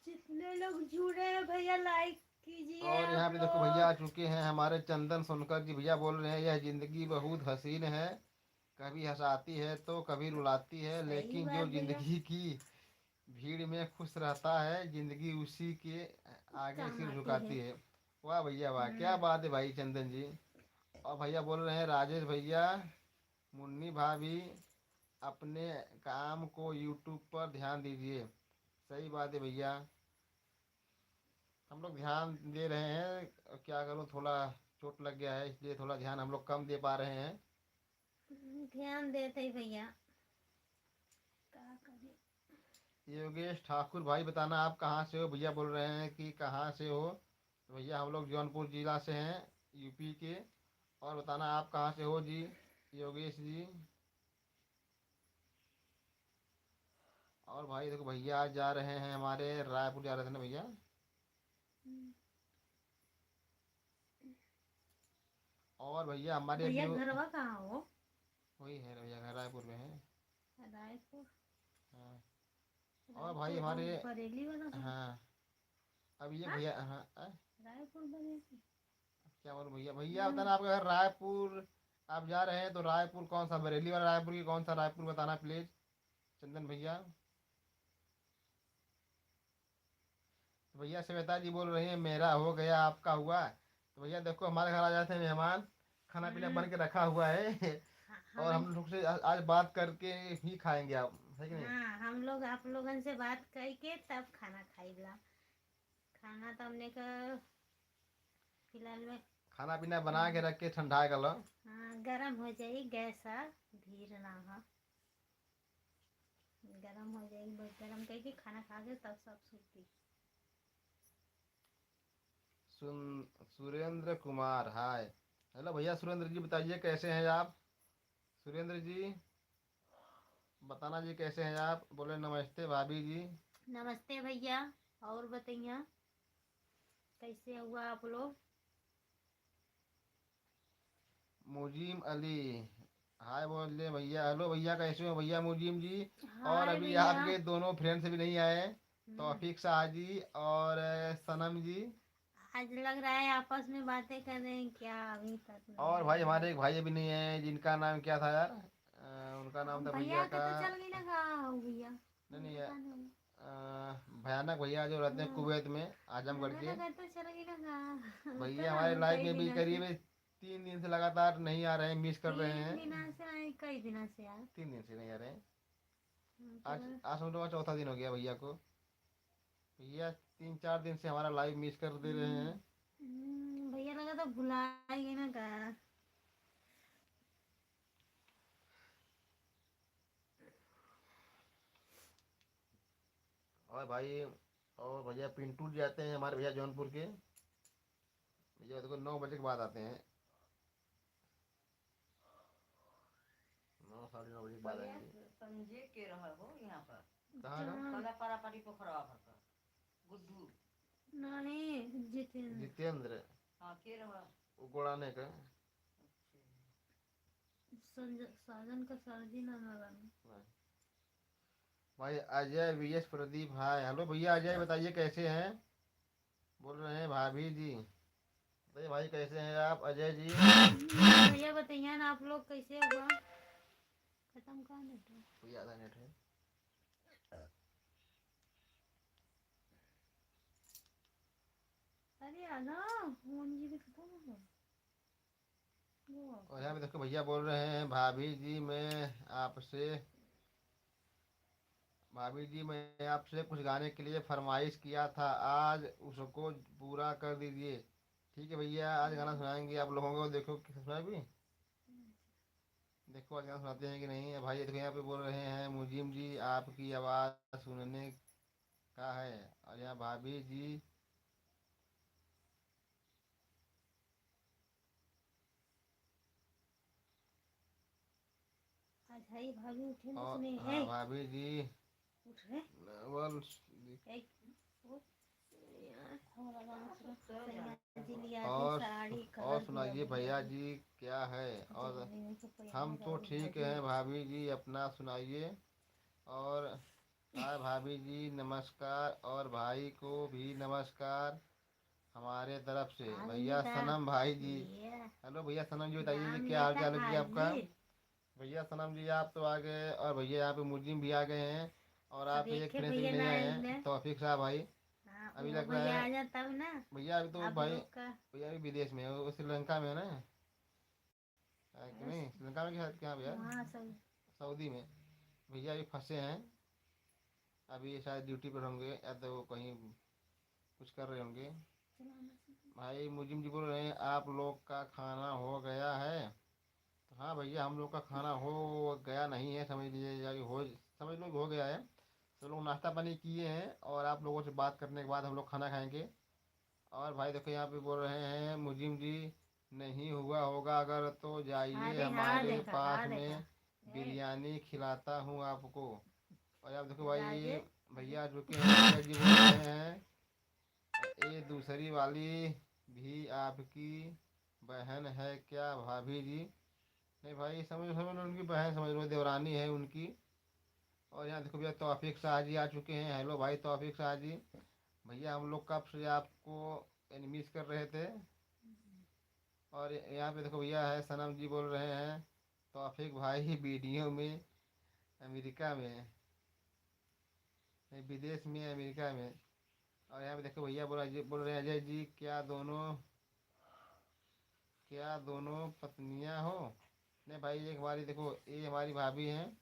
जितने लोग जुड़े हैं भैया लाइक कीजिए और यहाँ आप पे देखो भैया आ लोग। चुके हैं हमारे चंदन सोनकर जी। भैया बोल रहे हैं यह जिंदगी बहुत हसीन है, कभी हंसाती है तो कभी रुलाती है, सही लेकिन जो बात भैया। जिंदगी की भीड़ में खुश रहता है, जिंदगी उसी के आगे काम सिर आती है। झुकाती है। वाह भैया वाह, क्या बात है भाई चंदन जी। और भैया बोल रहे हैं राजेश भैया, मुन्नी भाभी, अपने काम को यूट्यूब पर ध्यान दीजिए। सही बात है भैया, हम लोग ध्यान दे रहे हैं। क्या करूँ, थोड़ा चोट लग गया है इसलिए थोड़ा ध्यान हम लोग कम दे पा रहे हैं। ध्यान देते ही भैया, क्या करें। योगेश ठाकुर भाई बताना आप कहाँ से हो? भैया बोल रहे हैं कि कहाँ से हो। तो भैया हम लोग जौनपुर जिला से हैं, यूपी के। और बताना आप कहाँ से हो जी, योगेश जी। और भाई देखो भैया आज जा रहे हैं हमारे रायपुर, जा रहे थे ना भैया। और भैया हमारे अभी भैया घरवा कहाँ हो? वही है भैया, घर रायपुर में है। रायपुर। हाँ। और भाई रायपुर और हमारे, बरेली वाला था। हाँ अब ये हाँ? भैया, हाँ रायपुर बरेली। क्या बोलूं भैया, भैया बताना आपका घर रायपुर, आप जा रहे हैं तो रायपुर कौन सा, बरेली वाला रायपुर की कौन सा रायपुर बताना प्लीज चंदन भैया। तो भैया श्वेता जी बोल रही है मेरा हो गया आपका हुआ। तो भैया देखो हमारे घर आ जाते हैं मेहमान, खाना पीना बन के रखा हुआ है। हाँ, और हम लोग से आज बात करके ही खाएंगे आप, है कि नहीं? हाँ, हम लोग आप लोगन से बात करके तब खाना खाइला। खाना तो हमने का फिलहाल में खाना पीना बना के रख के ठंडा गल। हाँ गरम हो जाई, गैस धीर ना हो। गरम हो जाएगी, बहुत गरम करके खाना खा के तब सब सूती। सुरेंद्र कुमार हाय। हेलो भैया सुरेंद्र जी, बताइए कैसे हैं आप? सुरेंद्र जी बताना जी कैसे हैं आप? बोले नमस्ते भाभी जी। नमस्ते भैया, और बताइए कैसे हुआ आप लोग? मुजीम अली हाय बोले भैया। हेलो भैया कैसे हो भैया मुजीम जी? और हाय अभी भैया। आपके दोनों फ्रेंड्स भी नहीं आए, तौफीक शाह जी और सनम जी। आज लग रहा है आपस में बातें कर रहे हैं क्या, अभी तक और नहीं भाई आए हमारे हैं। एक भाई अभी नहीं है, जिनका नाम क्या था यार, उनका नाम था भैया भैया के का, तो चल गई ना, कहाँ हो भैया? नहीं नहीं पता नहीं। भयानक भैया जो रहते हैं हाँ, कुवैत में, आजमगढ़ हमें के। लगा तो चल गई ना, कहाँ भैया उतना हमारे लाइफ कई में भी दिनों से। करीब 3 दिन से लगातार नहीं आ रहे हैं, मिस कर रहे तीन हैं। दिनों से आए, कई दिनों से यार। 3 दिन से नहीं आ रहे हैं। हमको आज लगा। आज समझो चौथा दिन हो गया भैया को। भैया 3-4 दिन से हमारा लाइव मिस कर दे रहे हैं। भैया लगा तो भुला ही गई ना, कहा। और भाई, और भैया पिंटू जी आते हैं हमारे भैया जौनपुर के। भैया देखो 9 बजे के बाद आते हैं, 9 साढ़े 9 बजे के बाद आएंगे। संजय के रहा हो यहाँ पर कहाँ का? कला पारापारी पोखरा पर गुड्डू। नहीं जितेंद्र। जितेंद्र हाँ के रहा। उगोड़ाने का। साजन का सर्दी ना लगा। भाई अजय वीएस प्रदीप हाय। हेलो भैया अजय, बताइए कैसे हैं? बोल रहे हैं भाभी जी। बताइए भाई कैसे हैं आप अजय जी? भैया बताइए ना आप लोग कैसे हुआ? खत्म कहाँ नेट? भैया आधा नेट है। अरे आना मोहन जी भी खत्म हो गया वो और यहाँ पे देखो भैया बोल रहे हैं, भाभी जी मैं आपसे कुछ गाने के लिए फरमाइश किया था, आज उसको पूरा कर दीजिए। ठीक है भैया, आज गाना सुनाएंगे आप लोगों को। देखो सुना भी, देखो आज गाना सुनाते हैं कि नहीं है। भाई देखो यहाँ पे बोल रहे हैं, मुजीम जी आपकी आवाज़ सुनने का है। और यहाँ भाभी जी, आज भाई भाभी उठे तो और सुने हाँ भाभी जी उठ रहे बोल, वो हमारा गाना सुनो सैया जी लिया दी और साड़ी और कलर सुनाइए गुलाबी भैया लगी जी क्या है। और जवानी में तो हम पयामा तो गाड़ी ठीक भाभी हैं भाभी जी, अपना सुनाइए। और हाय भाभी जी नमस्कार, और भाई को भी नमस्कार हमारे तरफ से। भैया हाजिर सनम भाई जी, ये हेलो भैया सनम जी, बताइए जी नाम क्या हाल लेता चाल है जी आपका। हाजिर भैया सनम जी आप तो आ गए, और भैया यहाँ पे मुजिम भी आ गए हैं। और अब आप एक एक थे फ्रेंड से भी भैया नहीं ना आए आइले हैं, तौफीक साहब भाई। हाँ अभी वो लग रहा भैया है आ जा तब ना भैया अभी तो आप भाई, लोग का भैया अभी विदेश में है, वो श्रीलंका में है ना। है कि बस नहीं, श्रीलंका में क्या भैया, वहाँ सब सऊदी में। भैया अभी फंसे हैं, अभी शायद ड्यूटी पर होंगे, या तो वो कहीं कुछ कर रहे होंगे। भाई मुजिम जी बोल रहे हैं, आप लोग का खाना हो गया है। तो हाँ भैया, हम लोग का खाना हो गया नहीं है, समझ लीजिए, या कि समझ लो कि हो गया है। तो लोग नाश्ता पानी किए हैं, और आप लोगों से बात करने के बाद हम लोग खाना खाएंगे। और भाई देखो यहाँ पे बोल रहे हैं मुजिम जी, नहीं हुआ होगा अगर तो जाइए अरे हमारे पास हाँ देखा में, ए बिरयानी खिलाता हूँ आपको। और आप देखो भाई, राजे भैया आ चुके हैं। भैया जी बोल रहे हैं, ये दूसरी वाली भी आपकी बहन है क्या भाभी जी। नहीं भाई, समझ लो उनकी बहन, समझ लो देवरानी है उनकी। और यहाँ देखो भैया, तौफीक शाह जी आ चुके हैं। हेलो भाई तौफीक शाह जी, भैया हम लोग कब से आपको मिस कर रहे थे। और यहाँ पे देखो भैया है, सनम जी बोल रहे हैं, तौफीक भाई वीडियो में अमेरिका में, नहीं विदेश में, अमेरिका में। और यहाँ पे देखो भैया बोल रहे हैं, अजय जी क्या दोनों पत्नियां हो। नहीं भाई, एक हमारी देखो, ये हमारी भाभी हैं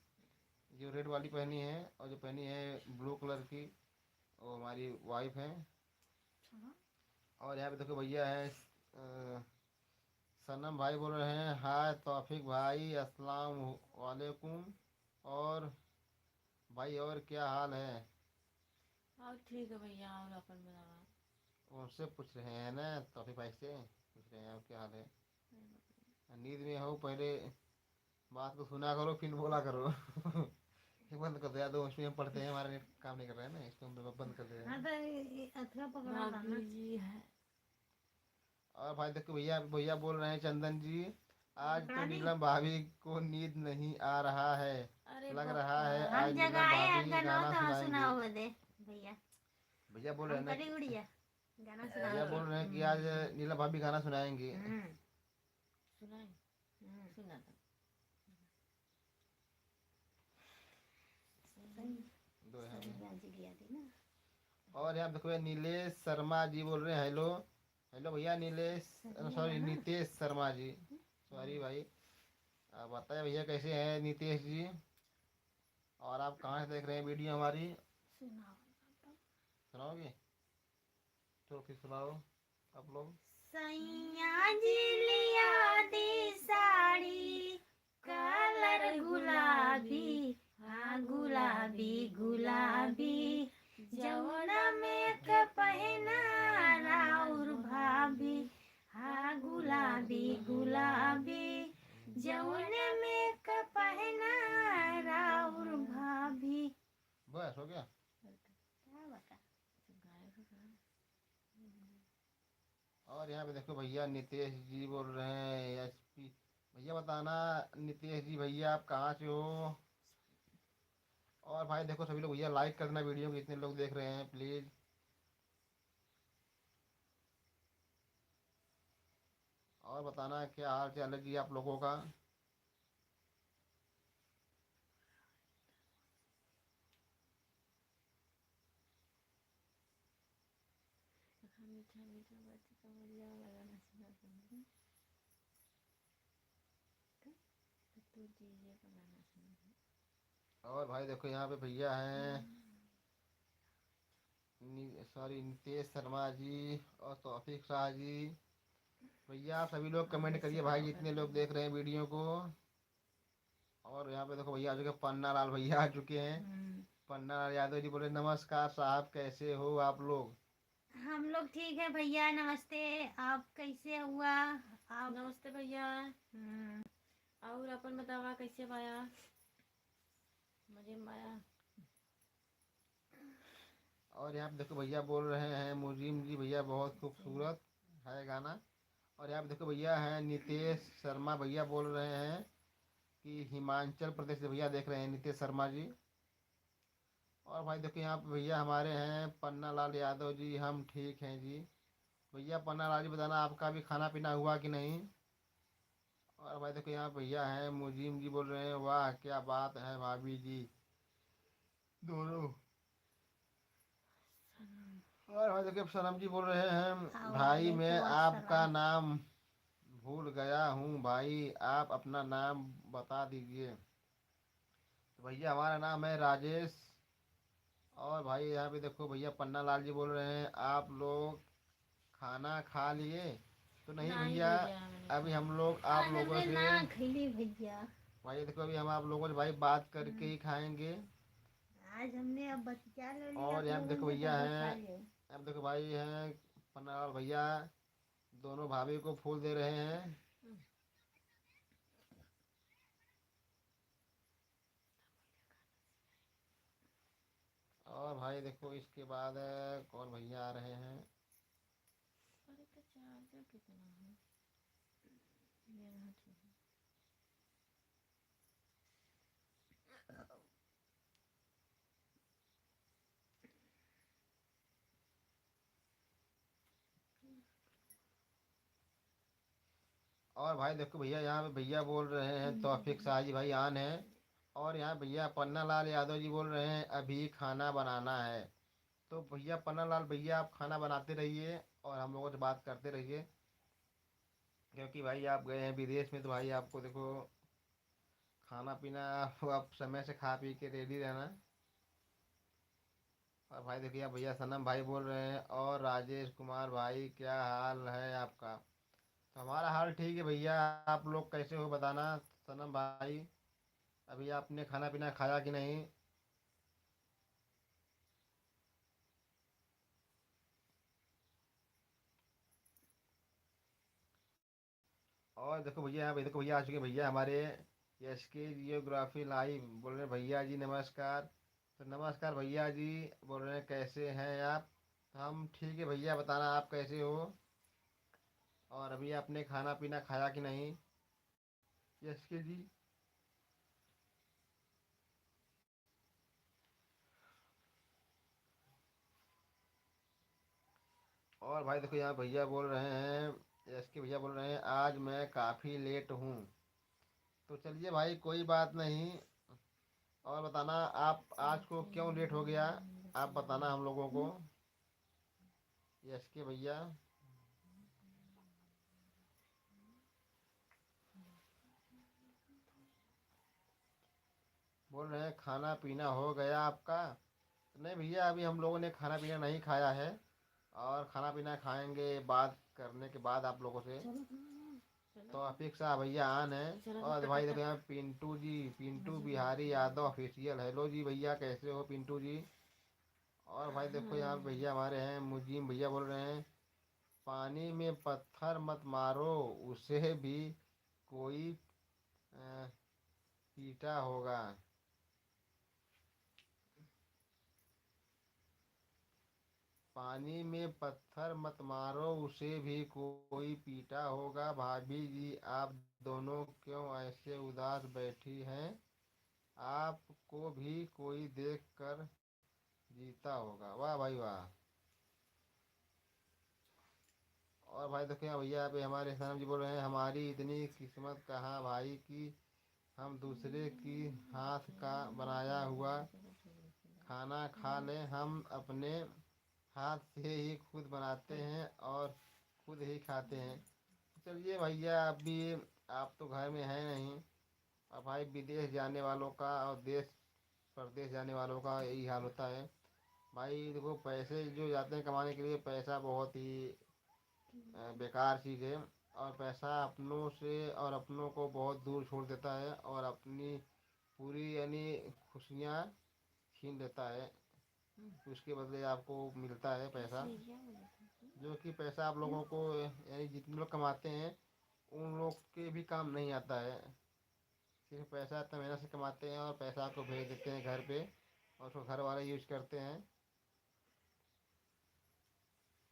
जो रेड वाली पहनी है, और जो पहनी है ब्लू कलर की, वो हमारी वाइफ है। और यहाँ पे देखो भैया है, सनम भाई बोल रहे हैं, हाय तौफीक भाई अस्सलाम वालेकुम। और भाई और क्या हाल है। और ठीक है भैया, और अपन बताओ। उनसे पूछ रहे हैं ना, तौफीक भाई से पूछ रहे हैं और क्या हाल है। नहीं बताइए। नींद में हो, पहले बात को सुना करो फिर बोला करो। ये बंद कर दो यार, दो उसमें हम पढ़ते हैं, हमारा नेट काम नहीं कर रहा है ना, इसको हम बंद कर दे रहे हाँ हैं। तो अथवा पकड़ा था भाभी ना जी है। और भाई देखो भैया भैया बोल रहे हैं, चंदन जी आज तो दादी नीलम भाभी को नींद नहीं आ रहा है, अरे लग रहा बप्पा। है हम आज नीलम जगाए भाभी अगन हो गाना तो हाँ सुनाएंगे। सुनाओ दे भैया भैया बोल रहे हम हैं ना करी गुड़िया गाना भैया सुनाओगे बोल रहे हैं कि आज नीलम भाभी गाना सुनाएंगे। सुनाए। सुना था। दो यहाँ पे। सैया जी लिया दी ना और यहाँ देखो भैया, नीलेश शर्मा जी बोल रहे हैं, हेलो हेलो भैया नीलेश, सही सॉरी है ना नीतेश शर्मा जी, सॉरी भाई। आप बताए भैया कैसे हैं नीतेश जी, और आप कहाँ से देख रहे हैं वीडियो हमारी, सुनाओ सुनाओगे तो फिर सुनाओ आप लोग। सैया जी लिया दी साड़ी कलर गुलाबी हाँ गुलाबी गुलाबी जौना में क पहना राउर भाभी हाँ गुलाबी गुलाबी जौने में क पहना राउर भाभी बस हो गया। क्या बता गाय का गाना। और यहाँ पे देखो भैया नितेश जी बोल रहे हैं, एसपी भैया बताना, नितेश जी भैया आप कहाँ से हो। और भाई देखो सभी लोग भैया लाइक कर देना वीडियो को, इतने लोग देख रहे हैं प्लीज़। और बताना क्या हाल चाल है जी आप लोगों का। हमें मीठा मीठा बात कमरिया लगाना सुना सुना तो चीजें का गाना सुना। और भाई देखो यहाँ पे भैया हैं, सॉरी नितेश शर्मा जी और तौफीक शाह जी। भैया आप सभी लोग कमेंट करिए भाई, जितने लोग देख रहे हैं वीडियो को। और यहाँ पे देखो भैया आ चुके हैं, पन्ना लाल भैया आ चुके हैं। पन्ना लाल यादव जी बोले नमस्कार साहब, कैसे हो आप लोग? हम लोग ठीक है भैया, नमस्ते। आप कैसे हुआ? आप नमस्ते भैया। हम्म, और अपन बतावा कैसे बाया? मजे में बाया? और यहाँ पे देखो भैया बोल रहे हैं मुजीम जी, भैया बहुत खूबसूरत है गाना। और यहाँ पे देखो भैया हैं नितेश शर्मा, भैया बोल रहे हैं कि हिमाचल प्रदेश से भैया देख रहे हैं, नितेश शर्मा जी। और भाई देखो यहाँ पे भैया हमारे हैं पन्ना लाल यादव जी, हम ठीक हैं जी। भैया पन्ना लाल जी बताना आपका भी खाना पीना हुआ कि नहीं? और भाई देखो यहाँ भैया हैं मुजीम जी बोल रहे हैं वाह क्या बात है भाभी जी दोनों। और भाई देखिए सनम जी बोल रहे हैं भाई मैं वालेकुम आपका अस्सलाम। नाम भूल गया हूँ भाई, आप अपना नाम बता दीजिए। तो भैया हमारा नाम है राजेश। और भाई यहाँ पे देखो भैया पन्ना लाल जी बोल रहे हैं आप लोग खाना खा लिए? तो नहीं नहीं भैया, भैया मैंने अभी खाया। हम लोग आप लोगों हमने से, ना खिली भैया। भाई देखो अभी हम आप लोगों से भाई बात करके ही खाएंगे। आज हमने अब बतिया लो लिया और आप यहाँ पे लोगों देखो से, भैया तभी खा हैं, लियो। अब देखो भाई हैं पन्ना लाल भैया दोनों भाभी को फूल दे रहे हैं। और भाई देखो इसके बाद कौन भैया आ रहे हैं? अरे तो चार्जर कितना है? ये रहा ठीक है। और भाई देखो भैया यहाँ पे भैया बोल रहे हैं तौफीक शाह जी भाई आन है। और यहाँ भैया पन्ना लाल यादव जी बोल रहे हैं अभी खाना बनाना है। तो भैया पन्ना लाल भैया आप खाना बनाते रहिए और हम लोगों से बात करते रहिए, क्योंकि भाई आप गए हैं विदेश में, तो भाई आपको देखो खाना पीना आप समय से खा पी के रेडी रहना। और भाई देखिए आप भैया सनम भाई बोल रहे हैं और राजेश कुमार भाई क्या हाल है आपका? तो हमारा हाल ठीक है भैया, आप लोग कैसे हो बताना। सनम भाई अभी आपने खाना पीना खाया कि नहीं? और देखो भैया यहाँ पे देखो भैया आ चुके हैं भैया हमारे एस के जियोग्राफी लाइव, बोल रहे हैं भैया जी नमस्कार। तो नमस्कार भैया जी, बोल रहे हैं कैसे हैं आप? तो हम ठीक है भैया, बताना आप कैसे हो? और अभी आपने खाना पीना खाया कि नहीं एस के जी? और भाई देखो यहाँ भैया बोल रहे हैं एस के भैया बोल रहे हैं आज मैं काफ़ी लेट हूँ। तो चलिए भाई कोई बात नहीं। और बताना आप आज को क्यों लेट हो गया, आप बताना हम लोगों को। यस के भैया बोल रहे हैं खाना पीना हो गया आपका? तो नहीं भैया अभी हम लोगों ने खाना पीना नहीं खाया है, और खाना पीना खाएंगे बात करने के बाद आप लोगों से। तो अपेक्षा भैया आन है। चलो और भाई देखो फटाफट। यहाँ पिंटू जी, पिंटू बिहारी यादव ऑफिशियल, हेलो जी भैया कैसे हो पिंटू जी? और भाई देखो यहाँ पे भैया हमारे हैं मुजीम भैया बोल रहे हैं पानी में पत्थर मत मारो, उसे भी कोई अ, पीटा होगा। पानी में पत्थर मत मारो, उसे भी कोई पीटा होगा। भाभी जी आप दोनों क्यों ऐसे उदास बैठी हैं? आपको भी कोई देख कर जीता होगा। वाह भाई वाह। और भाई देखो यहाँ भैया पे हमारे सनम जी बोल रहे हैं हमारी इतनी किस्मत कहाँ भाई कि हम दूसरे की हाथ का बनाया हुआ खाना खा लें, हम अपने हाथ से ही खुद बनाते हैं और खुद ही खाते हैं। चलिए भैया, अभी आप तो घर में हैं नहीं। अब भाई विदेश जाने वालों का और देश परदेश जाने वालों का यही हाल होता है। भाई देखो, पैसे जो जाते हैं कमाने के लिए, पैसा बहुत ही बेकार चीज़ है। और पैसा अपनों से और अपनों को बहुत दूर छोड़ देता है और अपनी पूरी यानी खुशियाँ छीन लेता है। उसके बदले आपको मिलता है पैसा, सीरिया बोले थे। जो कि पैसा आप लोगों को यानी जितने लोग कमाते हैं उन लोग के भी काम नहीं आता है। सिर्फ पैसा इतना मेहनत से कमाते हैं और पैसा को भेज देते हैं घर पे, और उसको घर वाले यूज करते हैं।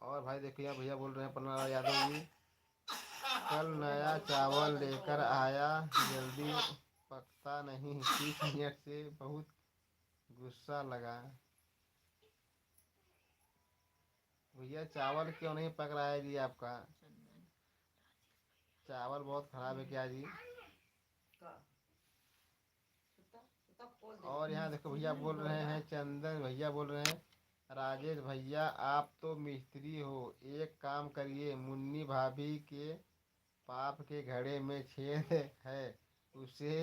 और भाई देखो, यहाँ भैया बोल रहे हैं पन्ना यादव जी, कल नया चावल लेकर आया, जल्दी पकता नहीं, 30 मिनट से बहुत गुस्सा लगा। भैया चावल क्यों नहीं पक रहा है जी आपका? चंदन चावल बहुत खराब है क्या जी? और यहाँ देखो भैया बोल रहे हैं, चंदन भैया बोल रहे हैं, राजेश भैया आप तो मिस्त्री हो, एक काम करिए, मुन्नी भाभी के पाप के घड़े में छेद है, उसे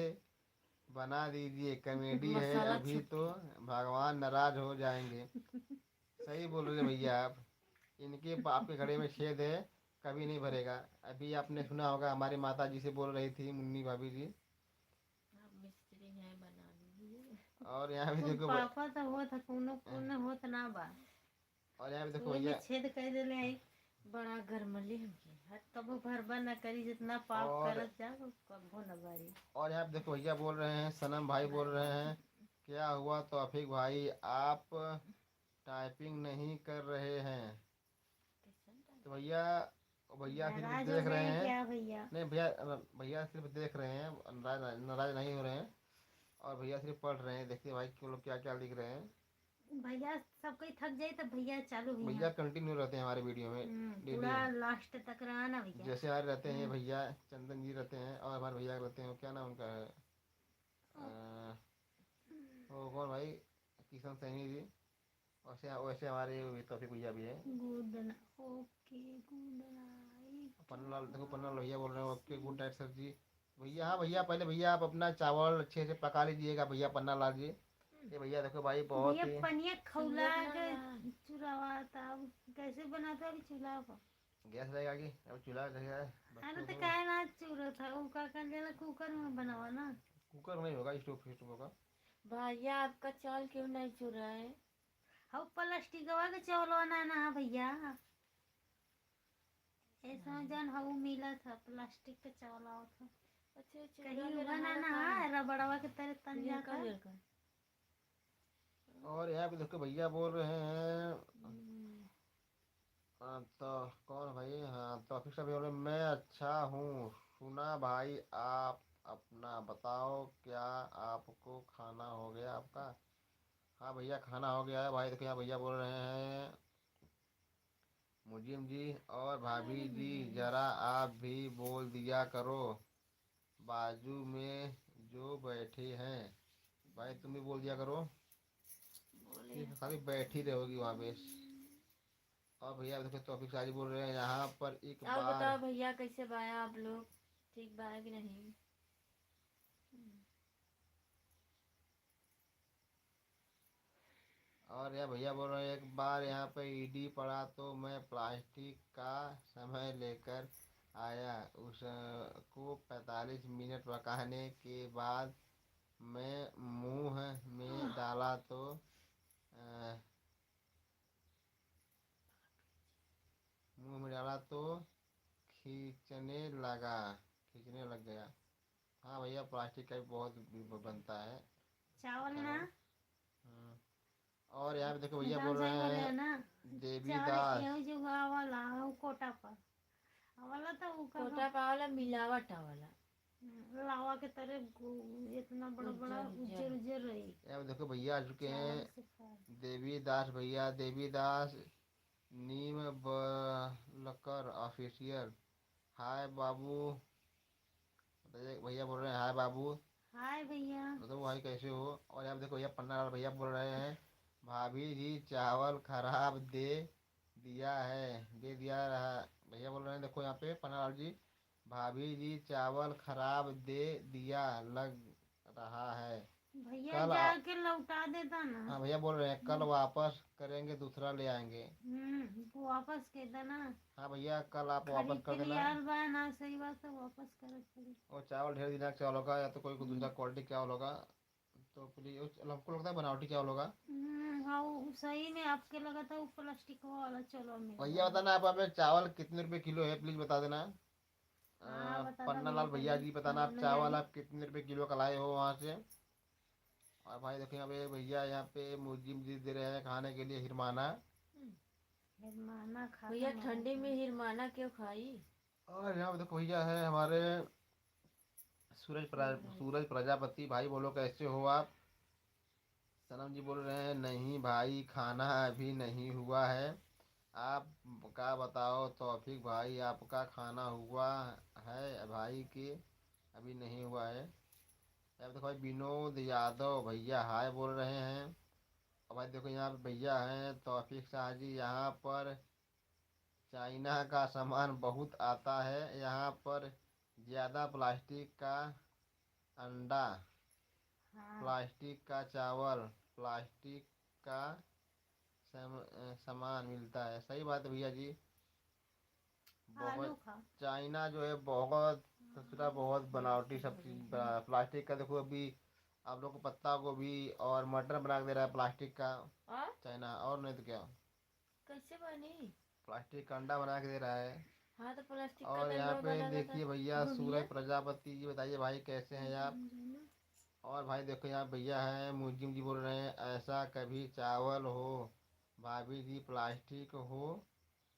बना दीजिए, कॉमेडी है मसाला अभी छुट तो भगवान नाराज हो जाएंगे। सही बोल रहे हैं भैया आप। इनके पाप के घड़े में छेद है, कभी नहीं भरेगा। अभी आपने सुना होगा, हमारी माता जी से बोल रही थी मुन्नी भाभी जी। आप मिस्त्री हैं, बना दीजिए। और यहाँ भी कुल देखो पापा तो होत कोनो पुण्य होत ना बा। और यहाँ भी देखो सुई में भैया। छेद कर देले आई। बड़ा गरमली हमके। हट कबो भरबा न करी, जितना पाप और करत जाओ कबो न बारी। और यहाँ पे देखो भैया बोल रहे हैं, सनम भाई बोल रहे हैं, क्या हुआ तौफीक भाई, आप टाइपिंग नहीं कर रहे हैं? तो भैया, भैया सिर्फ नाराज हो देख गए रहे हैं हैं। क्या भैया? नहीं भैया, भैया सिर्फ देख रहे हैं, नाराज नाराज नहीं हो रहे हैं। और भैया सिर्फ पढ़ रहे हैं, देखिए भाई क्यों लोग क्या क्या लिख रहे हैं। भैया सब कोई थक जाए तो भैया चालू भैया भैया। कंटिन्यू रहते हैं हमारे वीडियो में डेली। पूरा लास्ट तक रहा ना भैया। जैसे हमारे रहते हैं ये हम्म, भैया चंदन जी रहते हैं, और हमारे भैया रहते हैं, वो क्या नाम उनका है, वो कौन भाई, किशन सैनी जी। वैसे वैसे हमारे तौफीक भैया भी है। Good okay good night. Panna Lal देखो, पन्ना लाल भैया बोल रहे हैं, okay good night sir ji. भैया, हाँ भैया, पहले भैया आप अपना चावल अच्छे से पका लीजिएगा भैया पन्ना लाल जी। ये भैया देखो भाई बहुत भैया ही पनिया खौला संजना के यार। चुरावा था। अब कैसे बनाता अभी चूल्हा पर? गैस रहेगा कि अब चूल्हा रहेगा अरे बच्चों तो को। काय ना चूरा था वो का कर लेला कुकर में बनावा ना। कुकर में नहीं होगा, स्टोव स्टोव होगा। भैया आपका चावल क्यों नहीं चुरा है? हाँ प्लास्टिक के चावल बनाना है भैया। ऐसा जन हऊ मिला था प्लास्टिक का चावल आओ था। अच्छा कहीं बनाना है रबड़वा के तरह तन जाता। और यहाँ पे देखो भैया बोल रहे हैं, तो कौन भाई, हाँ तौफीक साहब बोल रहे हैं, मैं अच्छा हूँ, सुना भाई आप अपना बताओ, क्या आपको खाना हो गया आपका? हाँ भैया खाना हो गया है भाई। देखो यहाँ भैया बोल रहे हैं, मुजिम जी और भाभी जी जरा आप भी बोल दिया करो, बाजू में जो बैठे हैं। भाई तुम भी बोल दिया करो, सिर्फ खाली बैठी रहोगी वहाँ पे। और भैया देखो तौफीक साजी बोल रहे हैं, यहाँ पर एक और बार। बताओ भैया कैसे बाया आप लोग? ठीक बाया कि नहीं? और यह भैया बोल रहे हैं, एक बार यहाँ पे ईडी पड़ा तो मैं प्लास्टिक का समय लेकर आया, उसको 45 मिनट पकाने के बाद मैं मुंह में डाला तो मुंह में डाला तो खींचने लगा, खींचने लग गया। हाँ भैया, प्लास्टिक का भी बहुत बनता है चावल ना चावल। हाँ। और यहाँ पे देखो भैया निदान बोल सही रहे बोले हैं, है ना। चावल देवीदास। एहो जो वाला वो कोटा पर वाला तो वो का कोटा पावला मिलावट वाला। लावा के तरह इतना बड़ा बड़ा उज्जर उज्जर उज्जर। उज्जर रही। यहाँ पे देखो भैया आ चुके हैं, चावल से खा। देवीदास भैया, देवीदास नीम बलकर ऑफिशियल। हाय बाबू, बताइए भैया बोल रहे हैं, हाय बाबू, हाय भैया। बताओ भाई कैसे हो? और यहाँ पे देखो भैया पन्ना लाल भैया बोल रहे हैं, भाभी जी चावल खराब दे दिया रहा। भैया बोल रहे हैं, देखो यहाँ पे पन्नालाल जी, भाभी जी चावल खराब दे दिया लग रहा है। भैया कल जाके लौटा देता ना। हाँ भैया बोल रहे हैं कल वापस करेंगे, दूसरा ले आएंगे। वो वापस के देना। हाँ भैया कल आप वापस खरीद कर के देना। लिए आल बा ना, सही बात है, वापस करे पड़ी। और चावल ढेर दिनक चावल होगा, या तो कोई दूसरा क्वालिटी चावल होगा, तो प्लीज हमको लगता है बनावटी चावल होगा। हाँ वो सही में आपके लगा था वो प्लास्टिक वाला, चलो मिल भैया गया। बताना आप हमें चावल कितने रुपए किलो है, प्लीज बता देना। हाँ बता दो पन्ना भैया लाल भैया जल्दी, जी बताना आप भूल न चावल जाए। आप कितने रुपए किलो का लाए हो वहाँ से। और भाई देखो यहाँ पे भैया यहाँ पे मुझे दे रहे हैं खाने के लिए हिरमाना। हिरमाना भैया खाता ठंडी में हिरमाना क्यों खाई? और यहाँ पे देखो भैया है हमारे सूरज प्रजापति, भाई बोलो कैसे हो आप। सनम जी बोल रहे हैं नहीं भाई खाना अभी नहीं हुआ है, आप का बताओ तौफीक भाई आपका खाना हुआ है भाई के अभी नहीं हुआ है। अब देखो भाई विनोद यादव भैया हाय बोल रहे हैं। और भाई देखो यहाँ पे भैया हैं तौफीक शाह जी, यहाँ पर चाइना का सामान बहुत आता है, यहाँ पर ज़्यादा प्लास्टिक का अंडा, हाँ प्लास्टिक का चावल, प्लास्टिक का सामान मिलता है। सही बात है भैया जी। आलू बहुत खा। चाइना जो है बहुत ससुरा, बहुत बनावटी सब चीज प्लास्टिक का देखो अभी आप लोग को पत्ता गोभी और मटर बना के दे रहा है प्लास्टिक का और चाइना, और नहीं तो क्या, कैसे बनी? प्लास्टिक का अंडा बना के दे रहा है। हाँ तो प्लास्टिक का और तो यहाँ लोग पे अलग देखिए भैया अलग सूरज घूमिए। प्रजापति जी, बताइए भाई कैसे हैं आप। और भाई देखो यहाँ भैया हैं मुजिम जी बोल रहे हैं ऐसा कभी चावल हो भाभी जी प्लास्टिक हो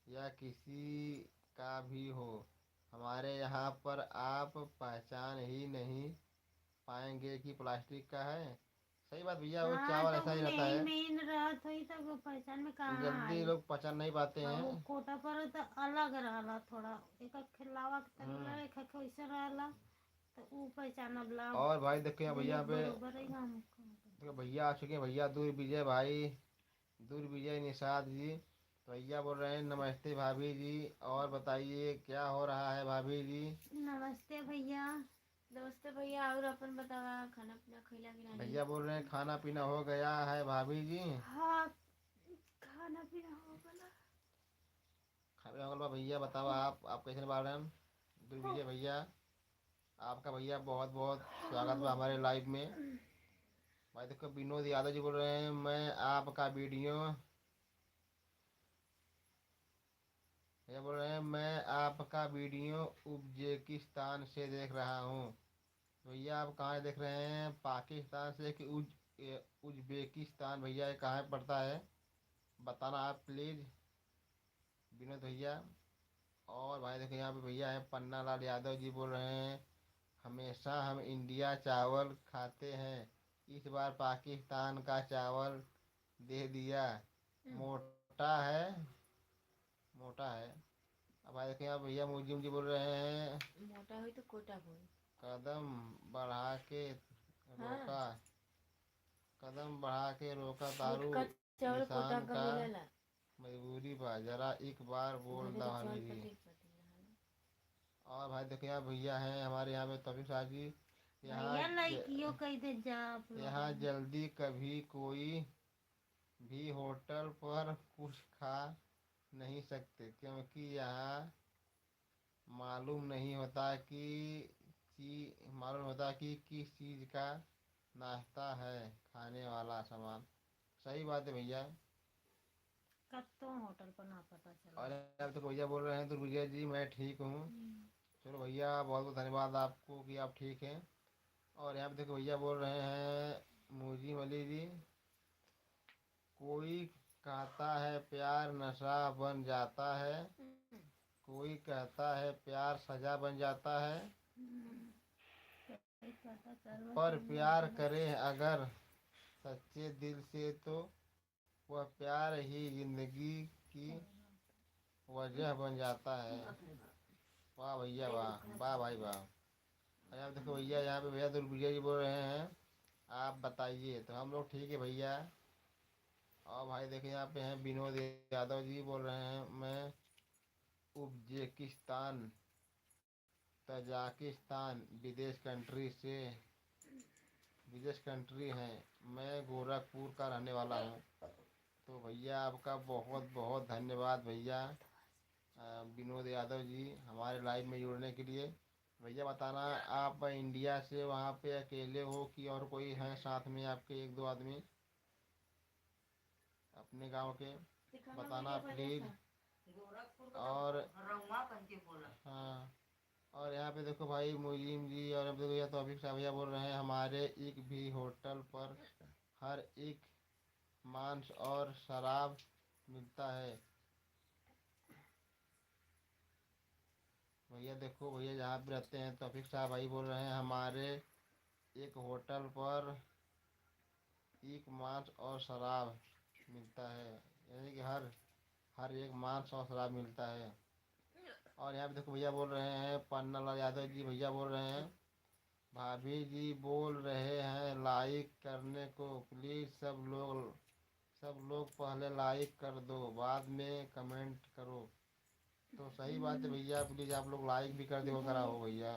या किसी का भी हो, हमारे यहाँ पर आप पहचान ही नहीं पाएंगे कि प्लास्टिक का है। सही बात भैया, वो हाँ चावल तो ऐसा वो ही रहता नहीं है, मेन रहत हुई तो वो पहचान में कहाँ जल्दी आई। लोग पहचान नहीं पाते हाँ वो हैं। कोटा पर तो अलग रहला थोड़ा, एक खिलावा के तरीका, हम्म। एक वैसे रहला, तो वो पहचानब ला। और भाई देखो यहाँ भैया दोनों यहाँ पे बरोबर है हम। देखो भैया आ चुके हैं, भैया दूर विजय भाई, दूर विजय निषाद जी। तो भैया बोल रहे हैं नमस्ते भाभी जी, और बताइए क्या हो रहा है भाभी जी। नमस्ते भैया। नमस्ते भैया, और अपन बतावा खाना पीना खैला कि नहीं? भैया बोल रहे हैं खाना पीना हो गया है भाभी जी। हाँ खाना पीना हो गया। खाना हो गया भैया, बताओ आप कैसे बाल रहे हैं। दूर विजय भैया, आपका भैया बहुत बहुत स्वागत है हमारे लाइव में। भाई देखो विनोद यादव जी बोल रहे हैं मैं आपका वीडियो, ये बोल रहे हैं मैं आपका वीडियो उज्बेकिस्तान से देख रहा हूँ। भैया आप कहाँ देख रहे हैं, पाकिस्तान से कि उज्बेकिस्तान, भैया ये कहाँ पड़ता है बताना आप प्लीज़ विनोद भैया। और भाई देखो यहाँ पे भैया है पन्ना लाल यादव जी बोल रहे हैं हमेशा हम इंडिया चावल खाते हैं, इस बार पाकिस्तान का चावल दे दिया, मोटा है, मोटा है। अब भाई देखिए यहाँ भैया मुजिम जी बोल रहे हैं मोटा हुई तो कोटा हुई। कदम बढ़ा के हाँ रोका, कदम बढ़ा के रोका दारू मोटका चावल कोटा निशान का का मिलेला। मजबूरी बा, जरा एक बार बोल घरे दा के भाभी चावल जी। पटे पटे रहल। और भाई देखो यहाँ भैया हैं हमारे यहाँ पे तौफीक शाह जी, यहाँ भैया लड़कियों कह दे जा आप यहाँ लोग। जल्दी कभी कोई भी होटल पर कुछ खा नहीं सकते, क्योंकि यहाँ मालूम नहीं होता मालूम होता कि किस चीज़ का नाश्ता है खाने वाला सामान। सही बात है भैया। कत्तो होटल पर ना पता चला। और अब तो भैया बोल रहे हैं तो भैया जी मैं ठीक हूँ। चलो भैया बहुत बहुत धन्यवाद आपको कि आप ठीक हैं। और यहाँ पे देखो भैया बोल रहे हैं मूजी मली जी, कोई कहता है प्यार नशा बन जाता है, कोई कहता है प्यार सजा बन जाता है, पता चलो पर तुम प्यार करें अगर सच्चे दिल से तो वह प्यार ही जिंदगी की वजह बन जाता है। वाह भैया वाह, वाह भाई वाह। और यहाँ पे देखो भैया यहाँ पे भैया दुर्विजय जी बोल रहे हैं आप बताइए, तो हम लोग ठीक है भैया। और भाई देखिए यहाँ पे हैं विनोद यादव जी बोल रहे हैं, मैं उज्बेकिस्तान तजाकिस्तान विदेश कंट्री हैं, मैं गोरखपुर का रहने वाला हूँ। तो भैया आपका बहुत बहुत धन्यवाद भैया, विनोद यादव जी, हमारे लाइव में जुड़ने के लिए। भैया बताना, आप इंडिया से वहाँ पे अकेले हो कि और कोई है साथ में आपके, एक दो आदमी अपने गांव के, बताना प्लीज। और हाँ, और यहाँ पे देखो भाई मुजीम जी, और अब देखो ये तौफीक साहब भैया बोल रहे हैं, हमारे एक भी होटल पर हर एक मांस और शराब मिलता है। भैया देखो भैया जहाँ पे रहते हैं तौफीक साहब भाई बोल रहे हैं, हमारे एक होटल पर एक मांस और शराब मिलता है, यानी कि हर हर एक मांस और शराब मिलता है। और यहाँ पे देखो भैया बोल रहे हैं, पन्नालाल यादव जी भैया बोल रहे हैं, भाभी जी बोल रहे हैं लाइक करने को, प्लीज़ सब लोग पहले लाइक कर दो, बाद में कमेंट करो। तो सही बात है भैया, प्लीज़ आप लोग लाइक भी कर दो करा हो भैया।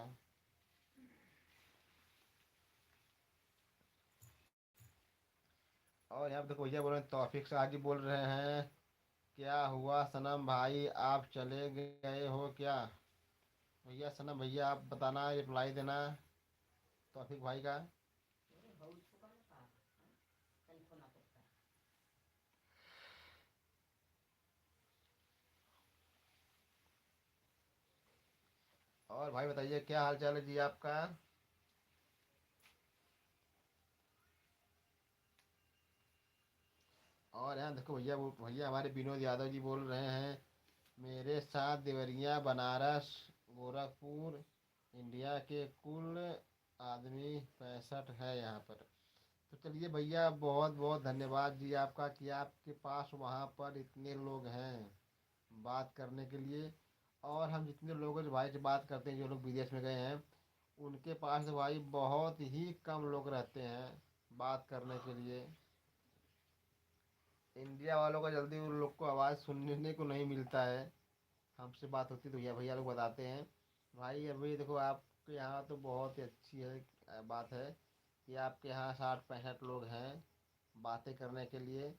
और यहाँ पे देखो भैया बोल रहे हैं, तौफीक साहब जी बोल रहे हैं, क्या हुआ सनम भाई, आप चले गए हो क्या? भैया सनम भैया आप बताना, रिप्लाई देना तौफीक भाई का। और भाई बताइए क्या हाल चाल है जी आपका? और यहाँ देखो भैया भैया हमारे विनोद यादव जी बोल रहे हैं, मेरे साथ देवरिया बनारस गोरखपुर इंडिया के कुल आदमी 65 है यहाँ पर। तो चलिए भैया बहुत बहुत धन्यवाद जी आपका कि आपके पास वहाँ पर इतने लोग हैं बात करने के लिए। और हम जितने लोगों से भाई से बात करते हैं जो लोग विदेश में गए हैं, उनके पास तो भाई बहुत ही कम लोग रहते हैं बात करने के लिए। इंडिया वालों का जल्दी उन लोग को आवाज़ सुनने को नहीं मिलता है। हमसे बात होती तो भैया भैया लोग बताते हैं। भाई अभी देखो आपके यहाँ तो बहुत ही अच्छी है, बात है कि आपके यहाँ 60-65 लोग हैं बातें करने के लिए।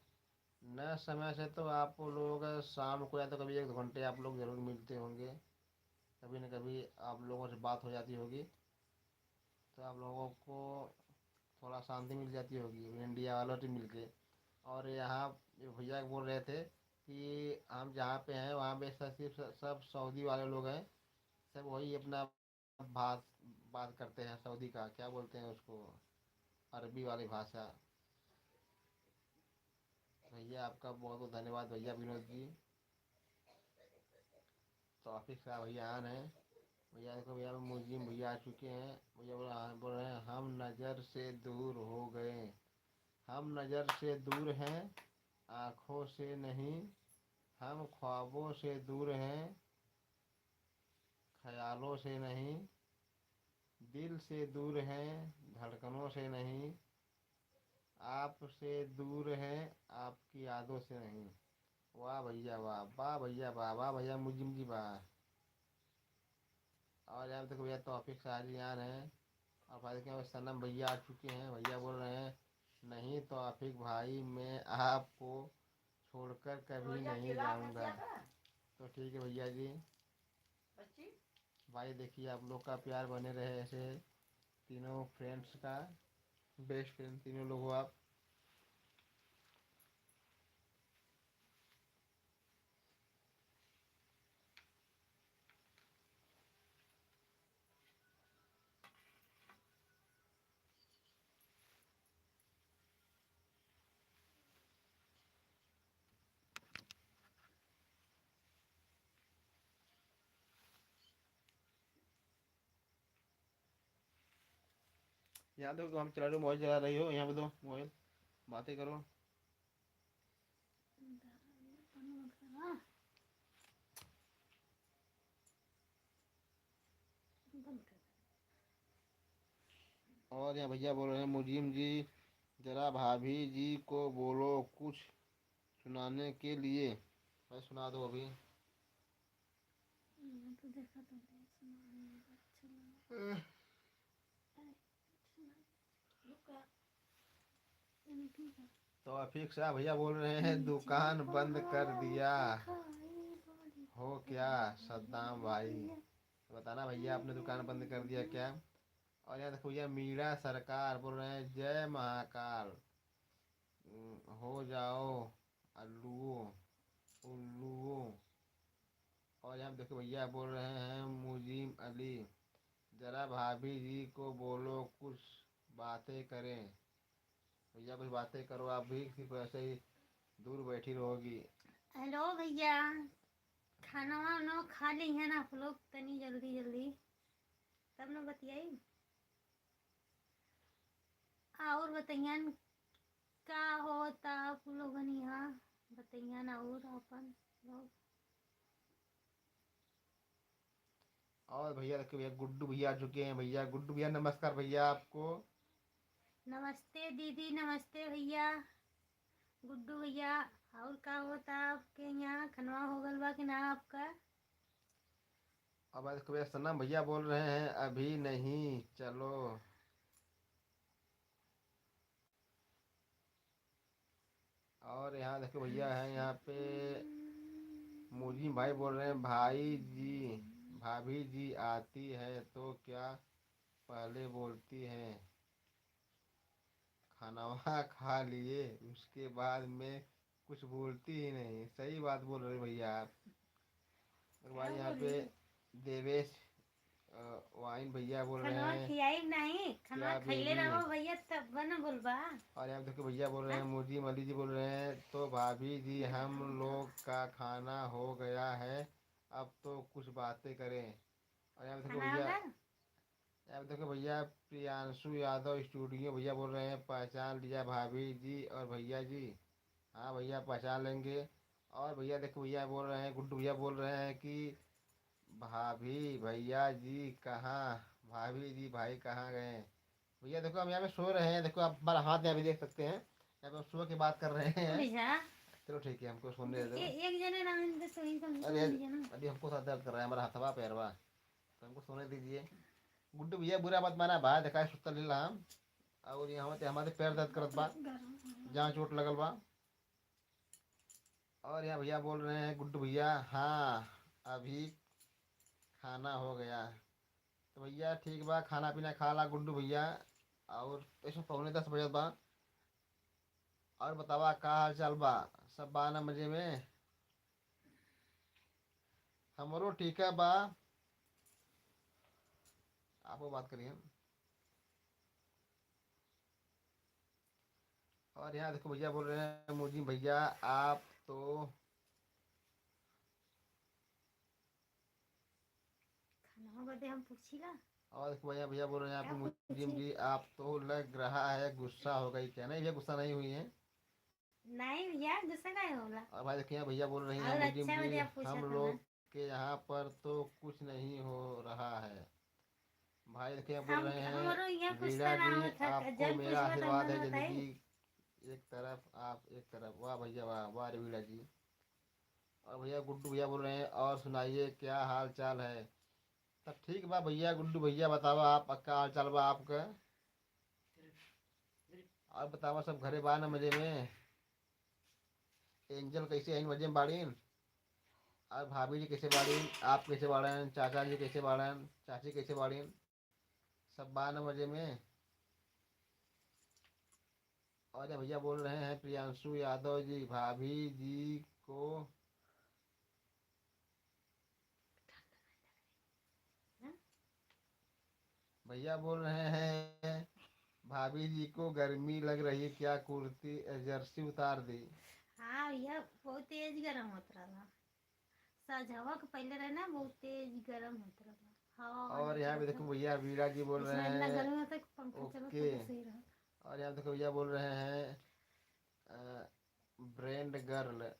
न समय से तो आप लोग शाम को या तो कभी 1-2 घंटे आप लोग ज़रूर मिलते होंगे, कभी न कभी आप लोगों से बात हो जाती होगी, तो आप लोगों को थोड़ा शांति मिल जाती होगी इंडिया वालों से मिल के। और यहाँ जो भैया बोल रहे थे कि हम जहाँ पे हैं वहाँ पे सिर्फ सब सऊदी वाले लोग हैं, सब वही अपना भाष बात करते हैं, सऊदी का क्या बोलते हैं उसको, अरबी वाली भाषा। भैया आपका बहुत बहुत धन्यवाद भैया विनोद जी। तो ऑफिस का भैया आन है, भैया देखो भैया मुझे भैया आ चुके हैं। भैया बोल रहे हैं, हम नज़र से दूर हो गए, हम नज़र से दूर हैं आँखों से नहीं, हम ख्वाबों से दूर हैं ख्यालों से नहीं, दिल से दूर हैं धड़कनों से नहीं, आपसे दूर हैं आपकी यादों से नहीं। वाह भैया वाह, वाह भैया वाह, वाह भैया मुजिम जी वाह। और यार देखो भैया तौफीक शाहरियान है, और भाई देखिए सनम भैया आ चुके हैं। भैया बोल रहे हैं, नहीं तौफीक भाई मैं आपको छोड़कर कभी नहीं जाऊंगा। तो ठीक है भैया जी। भाई देखिए आप लोग का प्यार बने रहे ऐसे, तीनों फ्रेंड्स का बेस्ट फ्रेंड तीनों लोग हो आप। यहाँ देखो हम चला रहे हो, मोबाइल चला रही हो, यहाँ पे दो मोबाइल बातें करो। और यहाँ भैया बोल रहे हैं, मुजीम जी जरा भाभी जी को बोलो कुछ सुनाने के लिए। भाई सुना दो अभी। मैं तो देखा तो नहीं सुना, अच्छा लगा। अह, रुका। इनकी का तो अफीक शाह भैया बोल रहे हैं दुकान बंद कर दिया। हो क्या सद्दाम भाई, बताना भैया आपने दुकान बंद कर दिया क्या। और यहाँ देखो भैया मीरा सरकार बोल रहे हैं जय महाकाल। हो जाओ अल्लुओ उल्लुओ। और यहाँ देखो भैया बोल रहे हैं मुजीम अली जरा भाभी जी को बोलो कुछ बातें करें। भैया कुछ बातें करो, आप भी सिर्फ ऐसे ही दूर बैठी रहोगी। हेलो भैया, खाना वाना खा ली है ना आप लोग, तनी जल्दी जल्दी तब ना बतियाई। और बताइए का होता आप लोगन यहाँ, बताइए ना और अपन लोग। और भैया देखो भैया गुड्डू भैया आ चुके हैं। भैया गुड्डू भैया नमस्कार भैया आपको। नमस्ते दीदी, नमस्ते भैया, गुड्डू भैया। और का होता आपके यहाँ, खनवा हो गल बा कि ना आपका। अब देखो भैया सनम भैया बोल रहे हैं अभी नहीं चलो। और यहाँ देखो भैया है यहाँ पे मुजीम भाई बोल रहे हैं भाई जी भाभी जी आती है तो क्या पहले बोलती हैं खाना खा लिए उसके बाद में कुछ बोलती ही नहीं। सही बात बोल रहे भैया आप। और क्या भाई यहाँ बोली, पे देवेश वाइन भैया बोल रहे खनवा हैं खियाई नहीं, खनवा क्या खैले बेबी। रहो भैया तब न बोलबा। और यहाँ देखो भैया बोल रहे हैं मुजी मली जी बोल रहे हैं तो भाभी जी हम लोग का खाना हो गया है अब तो कुछ बातें करें। और यहाँ देखो खाना भैया, होगा। यहाँ देखो भैया प्रियांशु यादव स्टूडियो भैया बोल रहे हैं पहचान लिया भाभी जी और भैया जी। हाँ भैया पहचान लेंगे। और भैया देखो भैया बोल रहे हैं गुड्डू भैया बोल रहे हैं कि भाभी भैया जी कहाँ, भाभी जी भाई कहाँ गए। भैया देखो हम यहाँ पे सो रहे हैं, देखो आप हमारा हाथ यहाँ भी देख सकते हैं, यहाँ पे हम सो की बात कर रहे हैं। भैया चलो ठीक है हमको सोने दे दो। एक जने रहन तो सोई कम अरे सोई जना। अभी हमको सर दर्द कर रहा है हमारा हथवा पैरवा, तो हमको सोने दीजिए। गुड्डू भैया बुरा मत माना भाई, देखा है सुतल लीला हम। और यहाँ हमारे पैर दर्द करत बा, जहाँ चोट लगल बा। और यहाँ भैया बोल रहे हैं गुड्डू भैया हाँ अभी खाना हो गया। तो भैया ठीक बा खाना पीना खा ला गुड्डू भैया। और ऐसे 9:45 बा। और बतावा का हाल चाल बा, सब बा ना मजे में। हमरो ठीक है बा, आप वो बात करिए। और यहाँ देखो भैया बोल रहे हैं मुझी भैया आप तो खाना बदे हम पूछीला और देखो भैया भैया बोल रहे हैं यहाँ क्या पे मुजिम पूछी। जी आप तो लग रहा है गुस्सा हो गई क्या। नहीं भैया गुस्सा नहीं हुई है। नहीं भैया गुस्सा का होला। और भाई देखिए यहाँ भैया बोल रही हैं और मुजिम अच्छा जी बदे आप पूछा हम था ना। लोग के यहाँ पर तो कुछ नहीं हो रहा है। भाई देखिए यहाँ बोल हम रहे हमारो यहाँ हैं कुछ वीणा तो ना जी होता, आपको जल मेरा पूछवा तो आशीर्वाद है हमन बताई। जिंदगी एक तरफ आप एक तरफ। वाह भैया वाह वाह रे वीणा जी। और भैया गुड्डू भैया बोल रहे हैं और सुनाइए क्या हाल चाल है। तब ठीक बा भैया गुड्डू भैया बतावा आप का हाल चाल बा आपका। और बतावा सब घरे बा ना मजे में। एंजल कैसे हैं मजे में बाड़ीन। और भाभी जी कैसे बाड़ीन, आप कैसे बाड़न, चाचा जी कैसे बाड़न, चाची कैसे बाड़ीन, सब बा ना मजे में। और ये भैया बोल रहे हैं प्रियांशु यादव जी भाभी जी को भैया बोल रहे हैं भाभी जी को गर्मी लग रही है क्या कुर्ती जर्सी उतार दी। हाँ भैया बहुत तेज गरम होत रहा, सजवा के पहले रहे ना बहुत तेज गरम होत रहा, हवा हवा और नहीं यहाँ पे चलत देखो रहा। भैया वीरा जी बोल रहे इसमें इतना हैं गर्मी होता है कि पंखा चलत ओके। तो सही रहा। और यहाँ देखो भैया बोल रहे हैं ब्रेंड गर्ल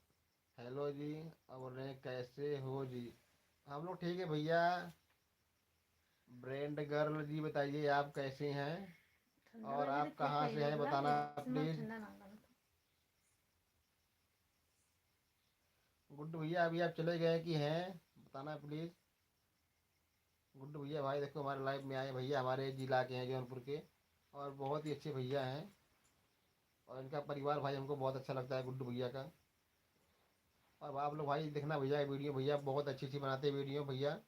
हेलो जी। और बोल रहे हैं कैसे हो जी। हम लोग ठीक है भैया। ब्रेंड गर्ल जी बताइए आप कैसे हैं ठंडा और लगे तो आप फिर कहाँ से पहले हैं बोला बताना इसमें प्लीज। ठंडा ना लगा। गुड्डू भैया अभी आप चले गए कि हैं, बताना प्लीज़। गुड्डू भैया भाई देखो हमारे लाइफ में आए भैया, हमारे जिला के हैं जौनपुर के, और बहुत ही अच्छे भैया हैं। और इनका परिवार भाई हमको बहुत अच्छा लगता है गुड्डू भैया का। और आप लोग भाई देखना भैया की वीडियो, भैया बहुत अच्छी अच्छी बनाते हैं वीडियो भैया।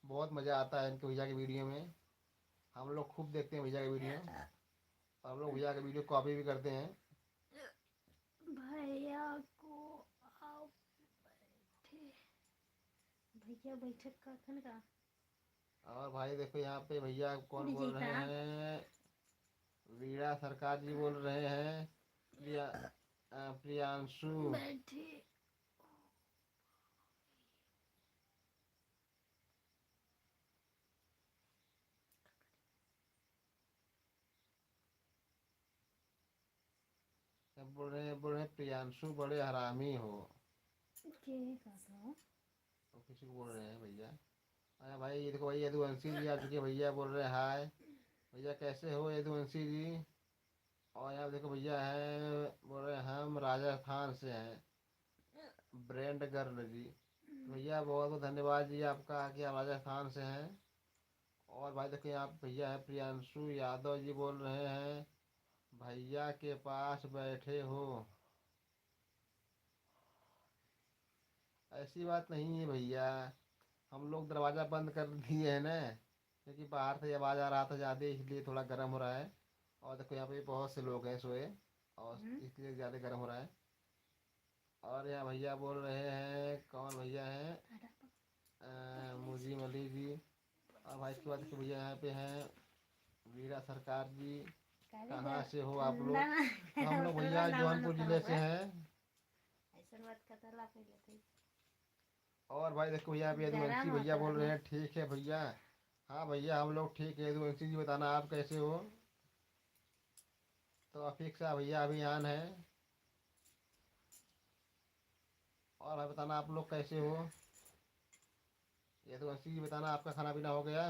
बहुत मज़ा आता है इनके भैया की वीडियो में। हम लोग खूब देखते हैं भैया की वीडियो, और हम लोग भैया की वीडियो कॉपी भी करते हैं। भैया को आप बैठे, भैया बैठक कखन का और भाई देखो यहाँ पे भैया उड़ कौन बोल रहे जैता हैं, वीणा सरकार जी बोल रहे हैं। प्रियांशु। बैठे। सब बोल रहे हैं प्रियांशु बड़े हरामी हो। के कहा तो किसी को बोल रहे हैं भैया। अरे भाई ये देखो भाई यदुवंशी जी आ चुके हैं भैया, बोल रहे हैं हाय भैया कैसे हो यदुवंशी जी। और यहाँ देखो भैया है, बोल रहे हैं हम राजस्थान से हैं, ब्रांड गर्ल जी। तो भैया बहुत बहुत धन्यवाद जी आपका कि आप राजस्थान से हैं। और भाई देखो यहाँ पे भैया है प्रियांशु यादव जी बोल रहे हैं भैया के पास बैठे हो। ऐसी बात नहीं है भैया, हम लोग दरवाज़ा बंद कर दिए है ना, क्योंकि बाहर से आवाज़ आ रहा था ज़्यादा, इसलिए थोड़ा गर्म हो रहा है। और देखो यहाँ पे बहुत से लोग हैं सोए, और इसलिए ज़्यादा गर्म हो रहा है। और यहाँ भैया बोल रहे हैं, कौन भैया हैं, मुजी मली जी। और भाई इसके बाद देखो भैया यहाँ पे हैं वीरा सरकार जी। कहाँ से हो आप लोग? तो हम लोग भैया जौनपुर जिले से हैं। ऐसा बात कतला पहले थे और भाई देखो यहाँ पे यदुवंशी गरम भैया होता बोल रहे ना। हैं ठीक है भैया। हाँ भैया हम लोग ठीक है, यदुवंशी जी बताना आप कैसे हो। तो अफीक साहब भैया अभी आन है। और भाई बताना आप लोग कैसे हो। यदुवंशी जी बताना आपका खाना पीना हो गया।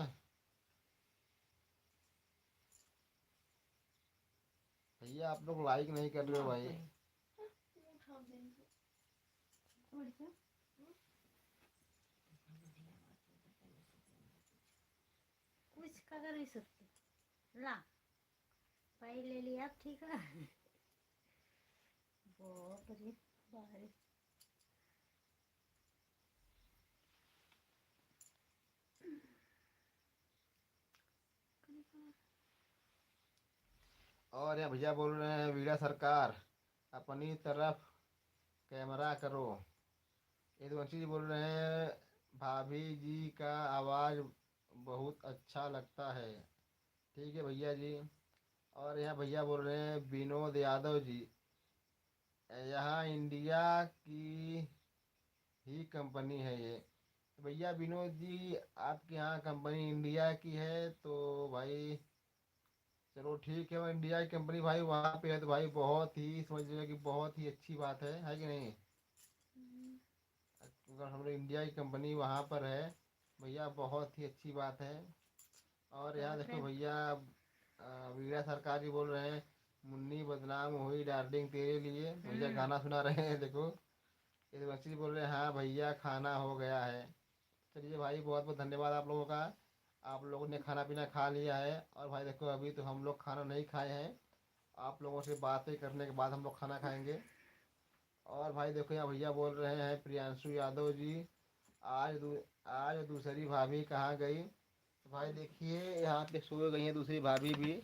भैया आप लोग लाइक नहीं कर रहे हो भाई। कुछ का कर सकते ला पाई ले लिया अब ठीक है। बाप रे बाहर और यहाँ भैया बोल रहे हैं वीरा सरकार अपनी तरफ कैमरा करो। यदुवंशी जी बोल रहे हैं भाभी जी का आवाज़ बहुत अच्छा लगता है। ठीक है भैया जी। और यहाँ भैया बोल रहे हैं विनोद यादव जी, यहाँ इंडिया की ही कंपनी है ये। तो भैया विनोद जी आपके यहाँ कंपनी इंडिया की है, तो भाई चलो ठीक है, वो इंडिया की कंपनी भाई वहाँ पे है तो भाई बहुत ही समझ लीजिए कि बहुत ही अच्छी बात है कि नहीं। अगर हम लोग इंडिया की कंपनी वहाँ पर है भैया, बहुत ही अच्छी बात है। और यहाँ बाप रे देखो भैया वीरा सरकार जी बोल रहे हैं मुन्नी बदनाम हुई डार्लिंग तेरे लिए, भैया गाना सुना रहे हैं देखो। ये बच्ची बोल रहे हैं हाँ भैया खाना हो गया है। चलिए भाई बहुत बहुत धन्यवाद आप लोगों का, आप लोगों ने खाना पीना खा लिया है। और भाई देखो अभी तो हम लोग खाना नहीं खाए हैं, आप लोगों से बातें करने के बाद हम लोग खाना खाएंगे। और भाई देखो यहाँ भैया बोल रहे हैं प्रियांशु यादव जी आज दूसरी भाभी कहाँ गई। तो भाई देखिए यहाँ पे सो गई हैं दूसरी भाभी भी,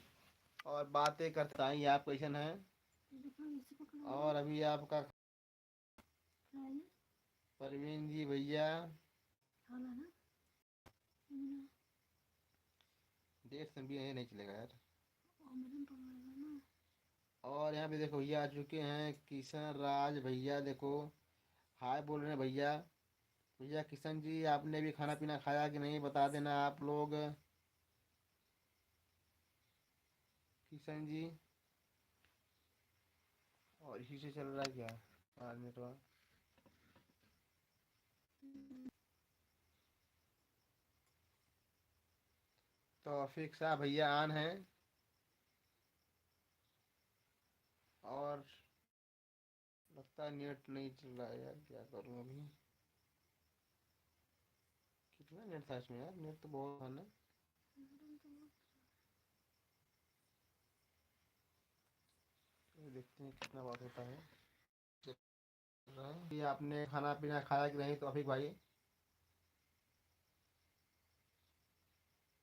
और बातें करते हैं आप कैसन हैं। और अभी आपका परवीन जी भैया देर से भी नहीं चलेगा यार। और यहाँ पे देखो भैया आ चुके हैं किशन राज भैया, देखो हाय बोल रहे हैं भैया। भैया किशन जी आपने भी खाना पीना खाया कि नहीं बता देना आप लोग। किशन जी और इसी से चल रहा है क्या 5 मिनट बाद। तो अफीक साहब भैया आन हैं। और लगता है नेट नहीं चल रहा है यार, क्या करूँ अभी। कितना नेट था इसमें यार, नेट तो बहुत था ना। तो देखते हैं कितना बात होता है। चल रहा है कि आपने खाना पीना खाया कि नहीं तो अभी भाई।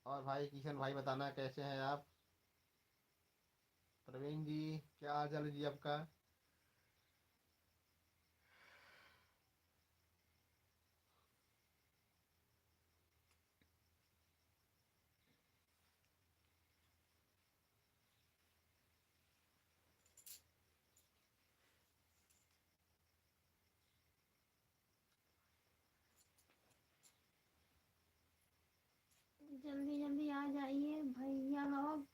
और भाई किशन भाई बताना कैसे हैं आप। प्रवीण जी क्या हाल चाल है जी आपका। जल्दी जल्दी आ जाइए भैया लोग,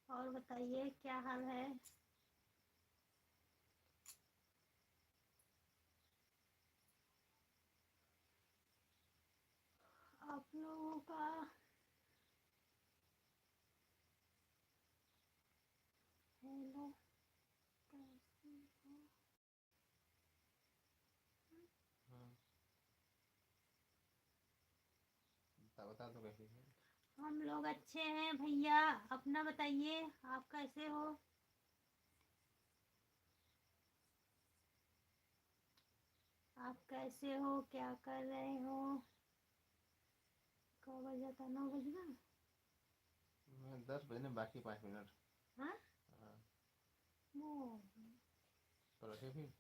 और बताइए क्या हाल है। आप लोगों का हेलो कैसे हो। हाँ बता दो कैसे है। हम लोग अच्छे हैं भैया, अपना बताइए आप कैसे हो। आप कैसे हो, क्या कर रहे हो। कब बजा था, 9 बज गया। 10 बजने बाकी 5 मिनट। हाँ हाँ वो तो रखे फिर।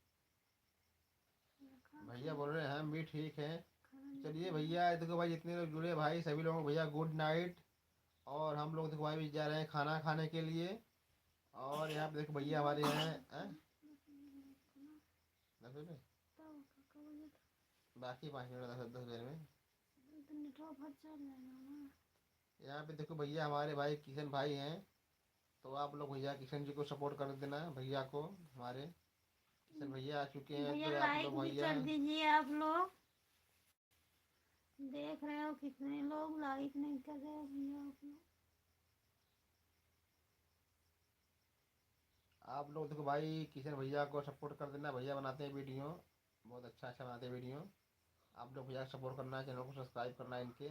रखा भैया खाना बोल रहे हैं हम भी ठीक हैं। खाना चलिए पीना। भैया देखो भाई जितने लोग जुड़े भाई सभी लोगों को भैया गुड नाइट। और हम लोग देखो भाई भी जा रहे हैं खाना खाने के लिए। और यहाँ पे देखो भैया हमारे दस हैं बज हैं? गए, 10 बजे। 10 बजे तब कब बजे था। बाकी 5 मिनट 10 10 बजे में। तो नेटवर्क बहुत चल जाएगा ना। यहाँ पे देखो भैया हमारे भाई किशन भाई हैं। तो आप लोग भैया किशन जी को सपोर्ट कर देना भैया को। हमारे किशन भैया आ चुके हैं भैया तो आप लाइक लोग भी भैया। कर दीजिए आप लोग। देख रहे हो कितने लोग लाइक नहीं कर रहे हो भैया आप लोग। आप लोग देखो भाई किशन भैया को सपोर्ट कर देना, भैया बनाते हैं वीडियो। बहुत अच्छा अच्छा बनाते हैं वीडियो। आप लोग भैया सपोर्ट करना है, चैनल को सब्सक्राइब करना है इनके।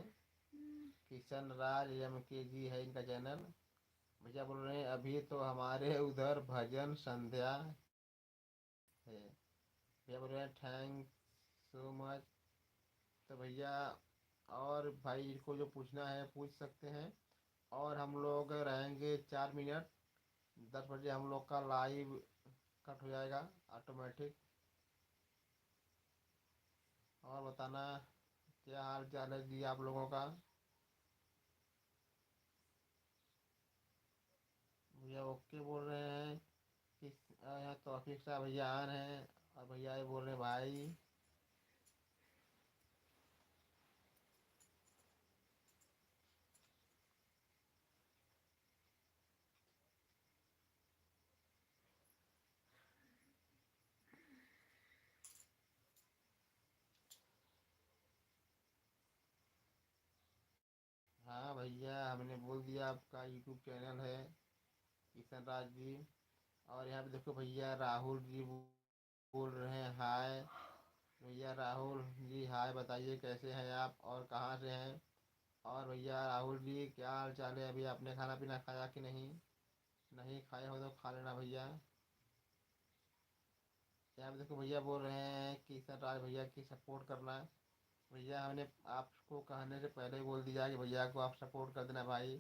किशन राज के जी है इनका चैनल। भैया बोल रहे हैं अभी तो हमारे उधर भजन संध्या है। भैया बोल रहे हैं थैंक सो मच। तो भैया और भाई को जो पूछना है पूछ सकते हैं। और हम लोग रहेंगे 4 मिनट। 10 बजे हम लोग का लाइव कट हो जाएगा ऑटोमेटिक। और बताना क्या हाल चाल है जी आप लोगों का। भैया ओके बोल रहे हैं कि यहाँ तौफीक साहब भैया आन हैं। और भैया ये बोल रहे हैं भाई। हाँ भैया हमने बोल दिया आपका यूट्यूब चैनल है किशन राज जी। और यहाँ पे देखो भैया राहुल जी बोल रहे हैं हाय। भैया राहुल जी हाय बताइए कैसे हैं आप और कहाँ से हैं। और भैया राहुल जी क्या हाल चाल है, अभी आपने खाना पीना खाया कि नहीं। नहीं खाए हो तो खा लेना भैया। यहाँ पे देखो भैया बोल रहे हैं कि किशन राज भैया की सपोर्ट करना। भैया हमने आपको कहने से पहले ही बोल दिया कि भैया को आप सपोर्ट कर देना भाई।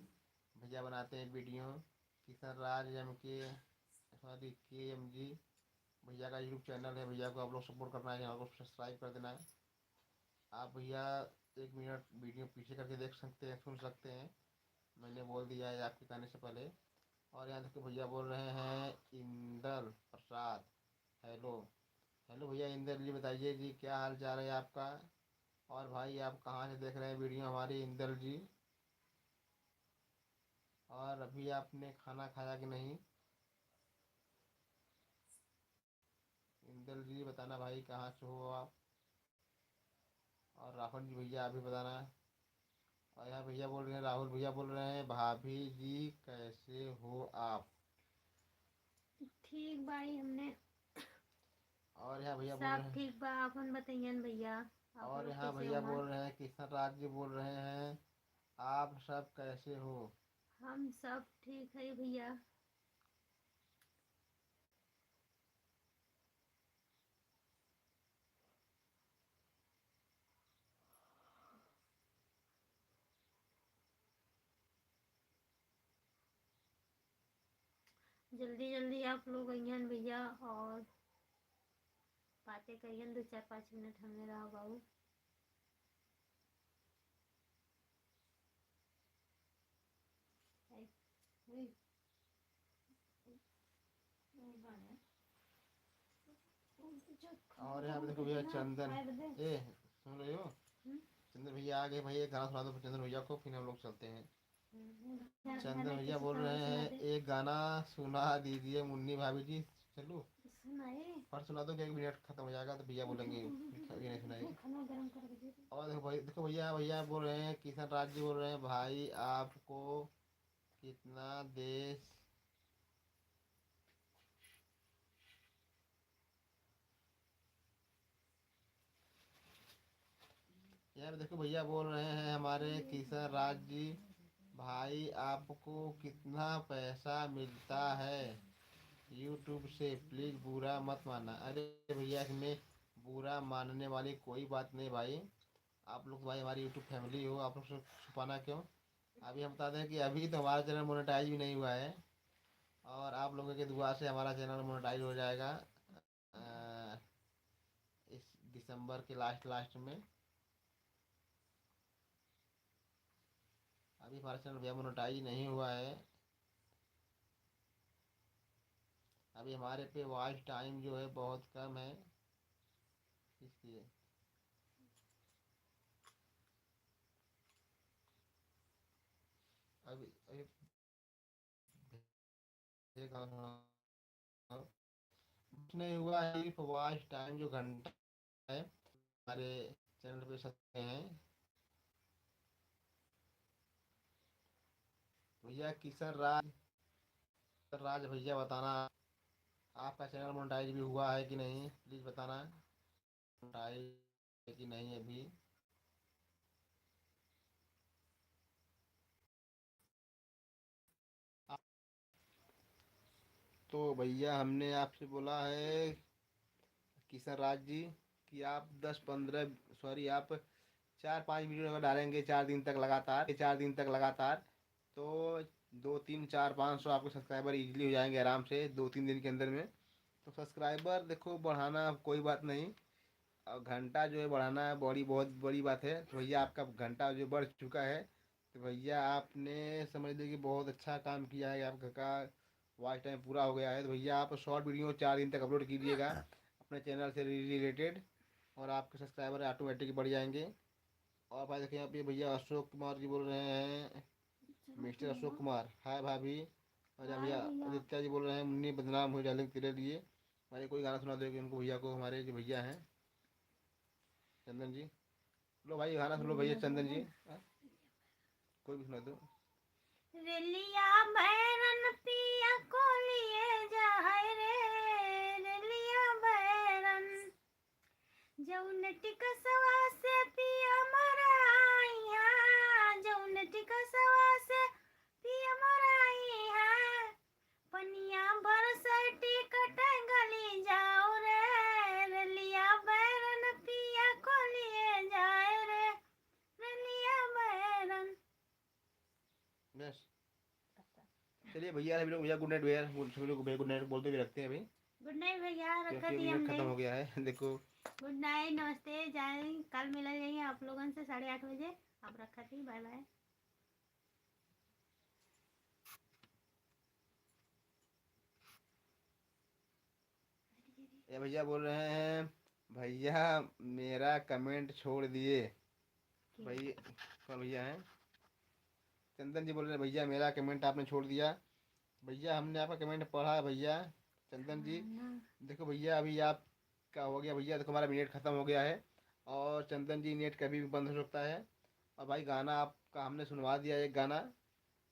भैया बनाते हैं वीडियो। किशन राज के सॉरी KMG भैया का यूट्यूब चैनल है, भैया को आप लोग सपोर्ट करना है, चैनल को सब्सक्राइब कर देना है। आप भैया 1 मिनट वीडियो पीछे करके देख सकते हैं सुन सकते हैं। मैंने बोल दिया है आपके कहने से पहले। और यहाँ देखो भैया बोल रहे हैं इंदर प्रसाद हेलो। हेलो भैया इंदर जी बताइए जी क्या हाल चाल है आपका। और भाई आप कहाँ से देख रहे हैं वीडियो हमारी इंदर जी। और अभी आपने खाना खाया कि नहीं। इंदर जी बताना भाई कहाँ से हो आप। और राहुल जी भैया अभी बताना। और यहाँ भैया बोल रहे हैं राहुल भैया बोल रहे हैं भाभी जी कैसे हो आप। ठीक भाई, हमने और यहाँ भैया बोल रहे सब हैं, ठीक बा, अपन बताइए भैया। आप और लोग यहाँ कैसे भैया हो? बोल रहे हैं, किशन राज जी बोल रहे हैं, आप सब कैसे हो? हम सब ठीक है भैया। जल्दी जल्दी आप लोग आइए भैया, और बातें करिए 2 4 5 मिनट हमने रहा बाबू। और यहाँ पे देखो भैया चंदन, ए सुन रहे हो? चंदन भैया आ गए, भैया एक गाना सुना दो चंदन भैया को, फिर हम लोग चलते हैं। चंदन भैया बोल रहे हैं, एक गाना सुना दीजिए मुन्नी भाभी जी। चलो सुनाए। पर सुना दो कि 1 मिनट खत्म हो जाएगा तो भैया बोलेंगे अभी नहीं सुनाइए। खाना गरम कर दीजिए। और देखो भाई, देखो भैया, भैया बोल रहे हैं, किशन राज जी बोल रहे हैं, भाई आपको कितना देश, यार देखो भैया बोल रहे हैं हमारे किशन राज जी, भाई आपको कितना पैसा मिलता है यूट्यूब से, प्लीज़ बुरा मत मानना। अरे भैया, इसमें बुरा मानने वाली कोई बात नहीं भाई, आप लोग भाई हमारी यूट्यूब फैमिली हो, आप लोग से छुपाना क्यों? अभी हम बता दें कि अभी तो हमारा चैनल मोनेटाइज भी नहीं हुआ है, और आप लोगों की दुआ से हमारा चैनल मोनेटाइज हो जाएगा अ, इस दिसंबर के लास्ट लास्ट में। अभी हमारा चैनल भैया मोनेटाइज नहीं हुआ है, अभी हमारे पे वॉच टाइम जो है बहुत कम है, इसलिए। अभी अभी ये गाना कुछ नहीं हुआ है, सिर्फ वॉच टाइम जो घंटा है हमारे चैनल पे सकते हैं। भैया किशन राज भैया बताना, आपका चैनल मोनेटाइज भी हुआ है कि नहीं, प्लीज़ बताना, मोनेटाइज है कि नहीं अभी। तो भैया हमने आपसे बोला है किशन राज जी कि आप 10 15, सॉरी आप 4 5 वीडियो अगर डालेंगे 4 दिन तक लगातार, 4 दिन तक लगातार, तो 2 3 4 500 आपके सब्सक्राइबर इजीली हो जाएंगे आराम से 2 3 दिन के अंदर में। तो सब्सक्राइबर देखो बढ़ाना कोई बात नहीं, और घंटा जो है बढ़ाना है, बड़ी बहुत बड़ी बात है। तो भैया आपका घंटा जो बढ़ चुका है, तो भैया आपने समझ लीजिए कि बहुत अच्छा काम किया है, आपका का वॉच टाइम पूरा हो गया है। तो भैया आप शॉर्ट वीडियो 4 दिन तक अपलोड कीजिएगा अपने चैनल से रिलेटेड, और आपके सब्सक्राइबर ऑटोमेटिक बढ़ जाएंगे। और भाई देखिए यहाँ पे भैया अशोक कुमार जी बोल रहे हैं, मिस्टर अशोक कुमार, हाय भाभी। और यहाँ हाय भैया भैया। आदित्य जी बोल रहे हैं, मुन्नी बदनाम हो डालेंगे तेरे लिए, भाई कोई गाना सुना दोगे उनको भैया को, हमारे जो भैया हैं चंदन जी। लो भाई गाना सुन लो भैया चंदन जी, हाँ? कोई भी सुना दो। रेलिया बैरन पिया को लिए जाए रे, रेलिया बैरन जौन टिकसवा से पिया मराइया, जौन टिकसवा से पिया मराइया, पनिया बरसटी कटाई गली जाओ रे, रेलिया बैरन पिया को लिए जाए रे, रेलिया बैरन। बस चलिए भैया, अभी लोग भैया गुड नाइट भैया, सभी लोग भैया गुड नाइट बोलते हुए रखते हैं अभी, गुड नाइट भैया, रखा क्योंकि दी मिनट हमने। खत्म हो गया है देखो। गुड नाइट, नमस्ते, जाए कल मिला जाएंगे आप लोगों से 8:30 बजे। आप रखा थी, बाय बाय। ये भैया बोल रहे हैं, भैया मेरा कमेंट छोड़ दिए, भाई कौन भैया हैं? चंदन जी बोल रहे हैं, भैया मेरा कमेंट आपने छोड़ दिया। भैया हमने आपका कमेंट पढ़ा है भैया चंदन जी। खाना देखो भैया अभी आपका हो गया भैया, देखो हमारा मिनट ख़त्म हो गया है, और चंदन जी नेट कभी भी बंद हो सकता है। और भाई गाना आपका हमने सुनवा दिया एक गाना,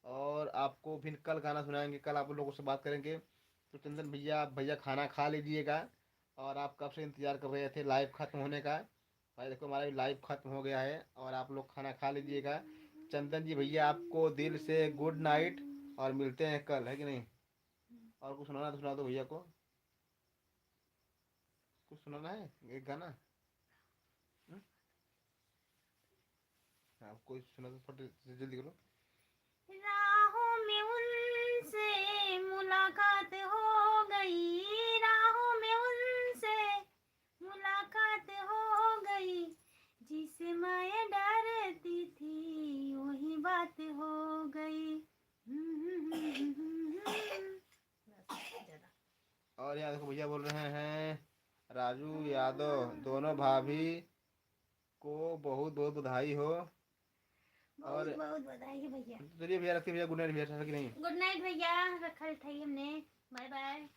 और आपको फिर कल गाना सुनाएंगे, कल आप लोगों से बात करेंगे। तो चंदन भैया, आप भैया खाना खा लीजिएगा, और आप कब से इंतज़ार कर रहे थे लाइव ख़त्म होने का। भाई देखो हमारा भी लाइव ख़त्म हो गया है और आप लोग खाना खा लीजिएगा। चंदन जी भैया आपको दिल से गुड नाइट और मिलते हैं कल, है कि नहीं। और कुछ सुनाना तो सुना दो भैया को, कुछ सुनाना है एक गाना। हम्म? हाँ कोई सुना दो, फट से जल्दी करो। राहों में उनसे मुलाकात हो गई, राहों में उनसे मुलाकात हो गई, जिसे मैं डरती थी वही बात हो गई। और यहाँ देखो भैया बोल रहे हैं राजू यादव दोनों भाभी को बहुत बहुत बधाई हो। और बहुत बहुत बधाई है भैया। चलिए भैया रखते भैया, गुड नाइट भैया, कि नहीं। गुड नाइट भैया, रखा लिखाई हमने। Bye bye.